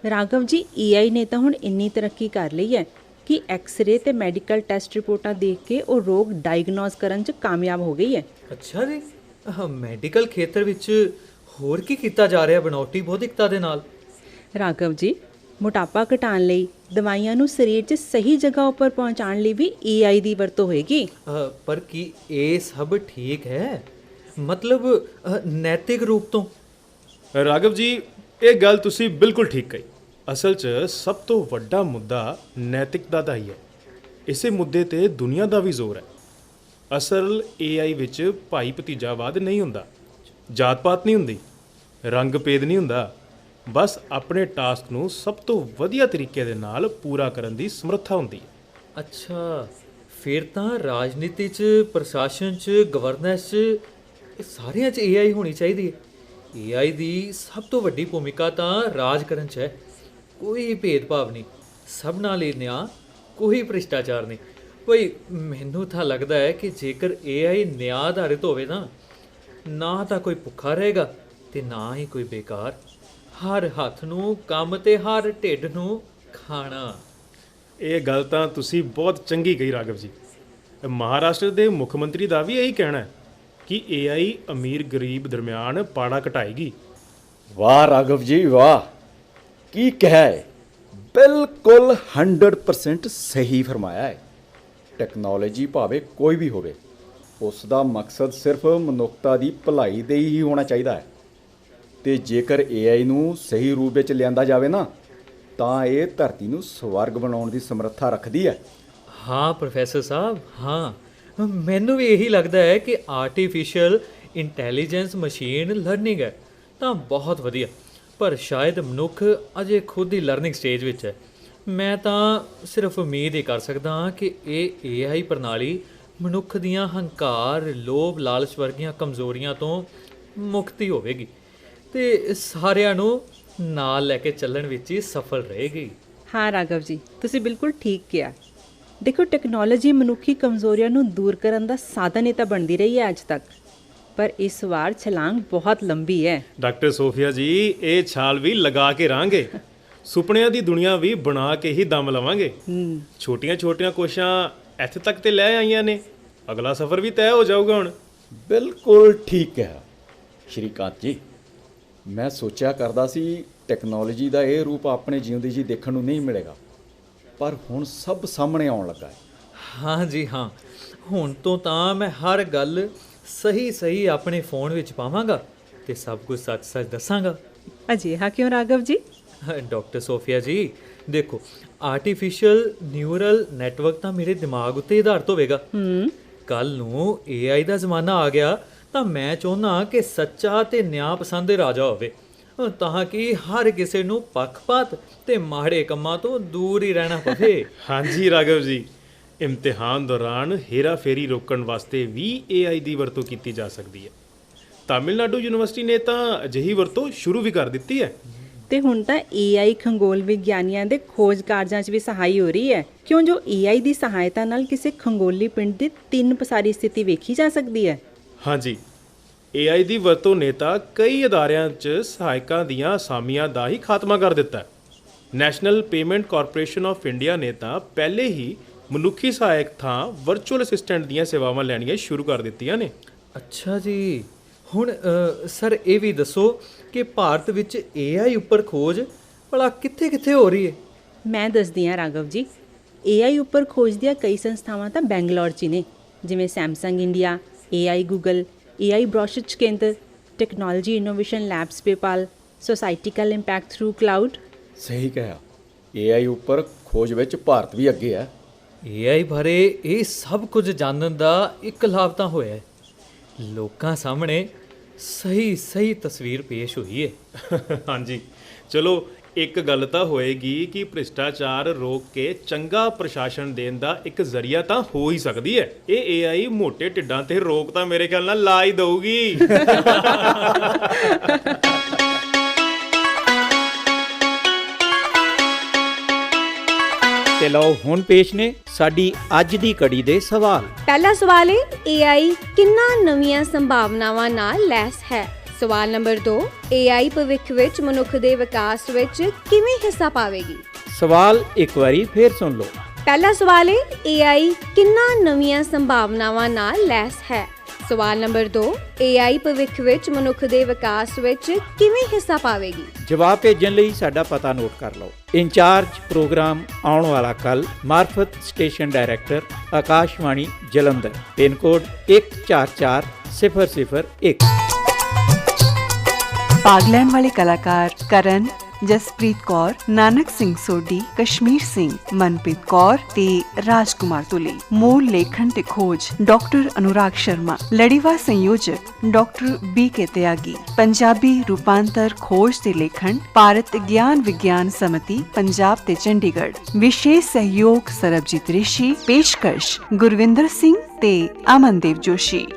Speaker 7: ਰਾਘਵ ਜੀ, AI ਨੇ ਤਾਂ ਹੁਣ ਇੰਨੀ ਤਰੱਕੀ ਕਰ ਲਈ ਹੈ ਕਿ ਐਕਸ-ਰੇ ਤੇ ਮੈਡੀਕਲ ਟੈਸਟ ਰਿਪੋਰਟਾਂ ਦੇਖ ਕੇ ਉਹ ਰੋਗ ਡਾਇਗਨੋਸ ਕਰਨ 'ਚ ਕਾਮਯਾਬ ਹੋ ਗਈ ਹੈ।
Speaker 5: ਅੱਛਾ ਜੀ, ਮੈਡੀਕਲ ਖੇਤਰ ਵਿੱਚ ਹੋਰ ਕੀ ਕੀਤਾ ਜਾ ਰਿਹਾ ਬਣਾਉਟੀ ਬੌਧਿਕਤਾ ਦੇ ਨਾਲ?
Speaker 7: ਰਾਘਵ ਜੀ, ਮੋਟਾਪਾ ਘਟਾਉਣ ਲਈ ਦਵਾਈਆਂ ਨੂੰ ਸਰੀਰ 'ਚ ਸਹੀ ਜਗ੍ਹਾ ਉੱਪਰ ਪਹੁੰਚਾਉਣ ਲਈ ਵੀ AI ਦੀ ਵਰਤੋਂ ਹੋਏਗੀ।
Speaker 5: ਪਰ ਕੀ ਇਹ ਸਭ ਠੀਕ ਹੈ? ਮਤਲਬ ਨੈਤਿਕ ਰੂਪ ਤੋਂ?
Speaker 4: ਰਾਘਵ ਜੀ, ਇਹ ਗੱਲ ਤੁਸੀਂ ਬਿਲਕੁਲ ਠੀਕ ਕਹੀ। ਅਸਲ 'ਚ ਸਭ ਤੋਂ ਵੱਡਾ ਮੁੱਦਾ ਨੈਤਿਕਤਾ ਦਾ ਹੀ ਹੈ। ਇਸੇ ਮੁੱਦੇ ਤੇ ਦੁਨੀਆ ਦਾ ਵੀ ਜ਼ੋਰ ਹੈ। ਅਸਲ AI ਵਿੱਚ ਭਾਈ ਭਤੀਜਾਵਾਦ ਨਹੀਂ ਹੁੰਦਾ, ਜਾਤ-ਪਾਤ ਨਹੀਂ ਹੁੰਦੀ, ਰੰਗ ਭੇਦ ਨਹੀਂ ਹੁੰਦਾ, ਬਸ ਆਪਣੇ ਟਾਸਕ ਨੂੰ ਸਭ ਤੋਂ ਵਧੀਆ ਤਰੀਕੇ ਦੇ ਨਾਲ ਪੂਰਾ ਕਰਨ ਦੀ ਸਮਰੱਥਾ ਹੁੰਦੀ ਹੈ।
Speaker 5: ਅੱਛਾ, ਫਿਰ ਤਾਂ ਰਾਜਨੀਤੀ 'ਚ, ਪ੍ਰਸ਼ਾਸਨ 'ਚ, ਗਵਰਨੈਂਸ 'ਚ, ਇਹ ਸਾਰਿਆਂ 'ਚ AI ਹੋਣੀ ਚਾਹੀਦੀ ਹੈ। AI ਦੀ ਸਭ ਤੋਂ ਵੱਡੀ ਭੂਮਿਕਾ ਤਾਂ ਰਾਜ ਕਰਨ 'ਚ ਹੈ। ਕੋਈ ਭੇਦਭਾਵ ਨਹੀਂ, ਸਭ ਨਾਲ ਹੀ ਨਿਆਂ, ਕੋਈ ਭ੍ਰਿਸ਼ਟਾਚਾਰ ਨਹੀਂ। ਕੋਈ ਮੈਨੂੰ ਤਾਂ ਲੱਗਦਾ ਹੈ ਕਿ ਜੇਕਰ AI ਨਿਆਂ ਆਧਾਰਿਤ ਹੋਵੇ ਨਾ ਤਾਂ ਕੋਈ ਭੁੱਖਾ ਰਹੇਗਾ ਤੇ ਨਾ ਹੀ ਕੋਈ ਬੇਕਾਰ। ਹਰ ਹੱਥ ਨੂੰ ਕੰਮ ਤੇ ਹਰ ਢਿੱਡ ਨੂੰ ਖਾਣਾ।
Speaker 4: ਇਹ ਗੱਲ ਤਾਂ ਤੁਸੀਂ ਬਹੁਤ ਚੰਗੀ ਕਹੀ ਰਾਘਵ ਜੀ। ਮਹਾਰਾਸ਼ਟਰ ਦੇ ਮੁੱਖ ਮੰਤਰੀ ਦਾ ਵੀ ਇਹੀ ਕਹਿਣਾ ਹੈ ਕਿ AI ਅਮੀਰ ਗਰੀਬ ਦਰਮਿਆਨ ਪਾੜਾ ਘਟਾਏਗੀ।
Speaker 8: ਵਾਹ ਰਾਘਵ ਜੀ ਵਾਹ, ਕੀ ਕਿਹਾ ਹੈ, ਬਿਲਕੁਲ 100% ਸਹੀ ਫਰਮਾਇਆ ਹੈ। ਟੈਕਨੋਲੋਜੀ ਭਾਵੇਂ ਕੋਈ ਵੀ ਹੋਵੇ, ਉਸ ਦਾ ਮਕਸਦ ਸਿਰਫ ਮਨੁੱਖਤਾ ਦੀ ਭਲਾਈ ਦੇ ਹੀ ਹੋਣਾ ਚਾਹੀਦਾ ਹੈ। ਤੇ ਜੇਕਰ AI ਨੂੰ ਸਹੀ ਰੂਪ ਵਿੱਚ ਲਿਆਂਦਾ ਜਾਵੇ ਨਾ, ਤਾਂ ਇਹ ਧਰਤੀ ਨੂੰ ਸਵਰਗ ਬਣਾਉਣ ਦੀ ਸਮਰੱਥਾ ਰੱਖਦੀ ਹੈ।
Speaker 5: ਹਾਂ ਪ੍ਰੋਫੈਸਰ ਸਾਹਿਬ, ਹਾਂ, ਮੈਨੂੰ ਵੀ ਇਹੀ ਲੱਗਦਾ ਹੈ ਕਿ ਆਰਟੀਫੀਸ਼ੀਅਲ ਇੰਟੈਲੀਜੈਂਸ ਮਸ਼ੀਨ ਲਰਨਿੰਗ ਹੈ ਤਾਂ ਬਹੁਤ ਵਧੀਆ, ਪਰ ਸ਼ਾਇਦ ਮਨੁੱਖ ਅਜੇ ਖੁਦ ਹੀ ਲਰਨਿੰਗ ਸਟੇਜ ਵਿੱਚ ਹੈ। ਮੈਂ ਤਾਂ ਸਿਰਫ ਉਮੀਦ ਹੀ ਕਰ ਸਕਦਾ ਹਾਂ ਕਿ ਇਹ AI ਪ੍ਰਣਾਲੀ ਮਨੁੱਖ ਦੀਆਂ ਹੰਕਾਰ, ਲੋਭ, ਲਾਲਚ ਵਰਗੀਆਂ ਕਮਜ਼ੋਰੀਆਂ ਤੋਂ ਮੁਕਤੀ ਹੋਵੇਗੀ ਤੇ ਸਾਰਿਆਂ ਨੂੰ ਨਾਲ ਲੈ ਕੇ ਚੱਲਣ ਵਿੱਚ ਹੀ ਸਫਲ ਰਹੇਗੀ।
Speaker 7: ਹਾਂ ਰਾਘਵ ਜੀ, ਤੁਸੀਂ ਬਿਲਕੁਲ ਠੀਕ ਕਿਹਾ। ਦੇਖੋ, ਟੈਕਨੋਲੋਜੀ ਮਨੁੱਖੀ ਕਮਜ਼ੋਰੀਆਂ ਨੂੰ ਦੂਰ ਕਰਨ ਦਾ ਸਾਧਨ ਹੀ ਤਾਂ ਬਣਦੀ ਰਹੀ ਹੈ ਅੱਜ ਤੱਕ, ਪਰ ਇਸ ਵਾਰ ਛਲਾਂਗ ਬਹੁਤ ਲੰਬੀ ਹੈ।
Speaker 4: ਡਾਕਟਰ ਸੋਫੀਆ ਜੀ, ਇਹ ਛਾਲ ਵੀ ਲਗਾ ਕੇ ਰਾਂਗੇ, ਸੁਪਨਿਆਂ ਦੀ ਦੁਨੀਆ ਵੀ ਬਣਾ ਕੇ ਹੀ ਦਮ ਲਵਾਂਗੇ। ਛੋਟੀਆਂ-ਛੋਟੀਆਂ ਕੋਸ਼ਿਸ਼ਾਂ ਇੱਥੇ ਤੱਕ ਤੇ ਲੈ ਆਈਆਂ ਨੇ, ਅਗਲਾ ਸਫ਼ਰ ਵੀ ਤੈਅ ਹੋ ਜਾਊਗਾ ਹੁਣ।
Speaker 8: ਬਿਲਕੁਲ ਠੀਕ ਹੈ ਸ਼੍ਰੀਕਾਂਤ ਜੀ। ਮੈਂ ਸੋਚਿਆ ਕਰਦਾ ਸੀ ਟੈਕਨੋਲੋਜੀ ਦਾ ਇਹ ਰੂਪ ਆਪਣੇ ਜਿਉਂਦੇ ਜੀ ਦੇਖਣ ਨੂੰ ਨਹੀਂ ਮਿਲੇਗਾ, ਪਰ ਹੁਣ ਸਭ ਸਾਹਮਣੇ ਆਉਣ ਲੱਗਾ ਹੈ।
Speaker 5: ਹਾਂ ਜੀ ਹਾਂ, ਹੁਣ ਤੋਂ ਤਾਂ ਮੈਂ ਹਰ ਗੱਲ ਸਹੀ ਆਪਣੇ ਫੋਨ ਵਿੱਚ ਪਾਵਾਂਗਾ ਤੇ ਸਭ ਕੁਝ ਸੱਚ ਦੱਸਾਂਗਾ।
Speaker 7: ਅਜਿਹਾ ਕਿਉਂ ਰਾਘਵ ਜੀ?
Speaker 5: ਡਾਕਟਰ ਸੋਫੀਆ ਜੀ, ਦੇਖੋ, ਆਰਟੀਫੀਸ਼ੀਅਲ ਨਿਊਰਲ ਨੈਟਵਰਕ ਤਾਂ ਮੇਰੇ ਦਿਮਾਗ ਉੱਤੇ ਆਧਾਰਿਤ ਹੋਵੇਗਾ। ਕੱਲ ਨੂੰ AI ਦਾ ਜ਼ਮਾਨਾ ਆ ਗਿਆ ਤਾਂ ਮੈਂ ਚਾਹੁੰਦਾ ਕਿ ਸੱਚਾ ਤੇ ਨਿਆਂ ਪਸੰਦ ਦੇ ਰਾਜਾ ਹੋਵੇ, ਤਾਂ ਕਿ ਹਰ ਕਿਸੇ ਨੂੰ ਪੱਖਪਾਤ ਤੇ ਮਾੜੇ ਕੰਮਾਂ ਤੋਂ ਦੂਰ ਹੀ ਰਹਿਣਾ ਪਵੇ।
Speaker 4: ਹਾਂਜੀ ਰਾਘਵ ਜੀ, ਇਮਤਿਹਾਨ ਦੌਰਾਨ ਹੇਰਾਫੇਰੀ ਰੋਕਣ ਵਾਸਤੇ ਵੀ AI ਦੀ ਵਰਤੋਂ ਕੀਤੀ ਜਾ ਸਕਦੀ ਹੈ। ਤਾਮਿਲਨਾਡੂ ਯੂਨੀਵਰਸਿਟੀ ਨੇ ਤਾਂ ਅਜਿਹੀ ਵਰਤੋਂ ਸ਼ੁਰੂ ਵੀ ਕਰ ਦਿੱਤੀ ਹੈ।
Speaker 7: ਤੇ ਹੁਣ ਤਾਂ AI ਖੰਗੋਲ ਵਿਗਿਆਨੀਆਂ ਦੇ ਖੋਜ ਕਾਰਜਾਂ 'ਚ ਵੀ ਸਹਾਈ ਹੋ ਰਹੀ ਹੈ, ਕਿਉਂ ਜੋ AI ਦੀ ਸਹਾਇਤਾ ਨਾਲ ਕਿਸੇ ਖੰਗੋਲੀ ਪਿੰਡ ਦੀ 3 ਪਸਾਰੀ ਸਥਿਤੀ ਵੇਖੀ ਜਾ ਸਕਦੀ ਹੈ।
Speaker 4: ਹਾਂਜੀ, AI ਦੀ ਵਰਤੋਂ ਨੇ ਤਾਂ ਕਈ ਅਦਾਰਿਆਂ 'ਚ ਸਹਾਇਕਾਂ ਦੀਆਂ ਅਸਾਮੀਆਂ ਦਾ ਹੀ ਖਾਤਮਾ ਕਰ ਦਿੱਤਾ ਹੈ। National payment corporation of India ਨੇ ਤਾਂ ਪਹਿਲੇ ਹੀ ਮਨੁੱਖੀ ਸਹਾਇਕ ਥਾਂ ਵਰਚੁਅਲ ਅਸਿਸਟੈਂਟ ਦੀਆਂ ਸੇਵਾਵਾਂ ਲੈਣੀਆਂ ਸ਼ੁਰੂ ਕਰ ਦਿੱਤੀਆਂ ਨੇ।
Speaker 5: ਅੱਛਾ ਜੀ, ਹੁਣ ਸਰ ਇਹ ਵੀ ਦੱਸੋ ਕਿ ਭਾਰਤ ਵਿੱਚ AI ਉੱਪਰ ਖੋਜ ਭਲਾ ਕਿੱਥੇ ਹੋ ਰਹੀ ਹੈ?
Speaker 7: ਮੈਂ ਦੱਸਦੀ ਹਾਂ ਰਾਘਵ ਜੀ, AI ਉੱਪਰ ਖੋਜ ਦੀਆਂ ਕਈ ਸੰਸਥਾਵਾਂ ਤਾਂ ਬੈਂਗਲੌਰ 'ਚ ਨੇ, ਜਿਵੇਂ Samsung India, AI Google, AI ਬ੍ਰੌਸ਼ਿਚ ਕੇਂਦਰ, technology innovation labs PayPal, societal impact through cloud.
Speaker 8: ਸਹੀ ਕਿਹਾ, AI ਉੱਪਰ ਖੋਜ ਵਿੱਚ ਭਾਰਤ ਵੀ ਅੱਗੇ ਹੈ।
Speaker 5: AI ਬਾਰੇ ਇਹ ਸਭ ਕੁਝ ਜਾਣਨ ਦਾ ਇੱਕ ਲਾਭ ਤਾਂ ਹੋਇਆ ਹੈ, ਲੋਕਾਂ ਸਾਹਮਣੇ ਸਹੀ ਤਸਵੀਰ ਪੇਸ਼ ਹੋਈ ਹੈ।
Speaker 4: ਹਾਂਜੀ, ਚਲੋ ਇੱਕ ਗੱਲ ਤਾਂ ਹੋਏਗੀ ਕਿ ਭ੍ਰਿਸ਼ਟਾਚਾਰ ਰੋਕ ਕੇ ਚੰਗਾ ਪ੍ਰਸ਼ਾਸਨ ਦੇਣ ਦਾ ਇੱਕ ਜ਼ਰੀਆ ਤਾਂ ਹੋ ਹੀ ਸਕਦੀ ਹੈ। ਇਹ AI ਮੋਟੇ ਢਿੱਡਾਂ ਤੇ ਰੋਕ ਤਾਂ ਮੇਰੇ ਖਿਆਲ ਨਾਲ ਲਾ ਹੀ ਦਊਗੀ।
Speaker 3: ਤੇ ਲਓ ਹੁਣ ਪੇਸ਼ ਨੇ ਸਾਡੀ ਅੱਜ ਦੀ ਕੜੀ ਦੇ ਸਵਾਲ।
Speaker 2: ਪਹਿਲਾ ਸਵਾਲ ਹੈ, AI ਕਿੰਨਾ ਨਵੀਆਂ ਸੰਭਾਵਨਾਵਾਂ ਨਾਲ ਲੈਸ ਹੈ? ਸਵਾਲ ਨੰਬਰ 2, AI ਭਵਿੱਖ ਵਿੱਚ ਮਨੁੱਖ ਦੇ ਵਿਕਾਸ ਵਿੱਚ ਕਿਵੇਂ ਹਿੱਸਾ ਪਾਵੇਗੀ?
Speaker 3: ਸਵਾਲ ਇੱਕ ਵਾਰੀ ਫੇਰ ਸੁਣ ਲਓ।
Speaker 2: ਪਹਿਲਾ ਸਵਾਲ ਹੈ, AI ਕਿੰਨਾ ਨਵੀਆਂ ਸੰਭਾਵਨਾਵਾਂ ਨਾਲ ਲੈਸ ਹੈ? ਸਵਾਲ ਨੰਬਰ 2, AI ਭਵਿੱਖ ਵਿੱਚ ਮਨੁੱਖ ਦੇ ਵਿਕਾਸ ਵਿੱਚ ਕਿਵੇਂ ਹਿੱਸਾ ਪਾਵੇਗੀ?
Speaker 3: ਜਵਾਬ ਭੇਜਣ ਲਈ ਸਾਡਾ ਪਤਾ ਨੋਟ ਕਰ ਲਓ। ਇੰਚਾਰਜ ਪ੍ਰੋਗਰਾਮ ਆਉਣ ਵਾਲਾ ਕੱਲ, ਮਾਰਫਤ station director, Akashvani Jalandhar, pin code 144001।
Speaker 1: ਭਾਗ ਲੈਣ ਵਾਲੇ ਕਲਾਕਾਰ ਕਰਨ, ਜਸਪ੍ਰੀਤ ਕੌਰ, ਨਾਨਕ ਸਿੰਘ ਸੋਢੀ, ਕਸ਼ਮੀਰ ਸਿੰਘ, ਮਨਪ੍ਰੀਤ ਕੌਰ ਤੇ ਰਾਜਕੁਮਾਰ ਤੁਲੀ। ਮੂਲ ਲੇਖਣ ਤੇ ਖੋਜ ਡਾਕਟਰ ਅਨੁਰਾਗ ਸ਼ਰਮਾ। ਲੜੀਵਾਰ ਸੰਯੋਜਕ ਡਾਕਟਰ BK ਤਿਆਗੀ। ਪੰਜਾਬੀ ਰੂਪਾਂਤਰ ਖੋਜ ਤੇ ਲੇਖਣ ਭਾਰਤ ਗਿਆਨ ਵਿਗਿਆਨ ਸਮਿਤੀ ਪੰਜਾਬ ਤੇ ਚੰਡੀਗੜ੍ਹ। ਵਿਸ਼ੇਸ਼ ਸਹਿਯੋਗ ਸਰਬਜੀਤ ਰਿਸ਼ੀ। ਪੇਸ਼ਕਸ਼ ਗੁਰਵਿੰਦਰ ਸਿੰਘ ਤੇ ਅਮਨਦੇਵ ਜੋਸ਼ੀ।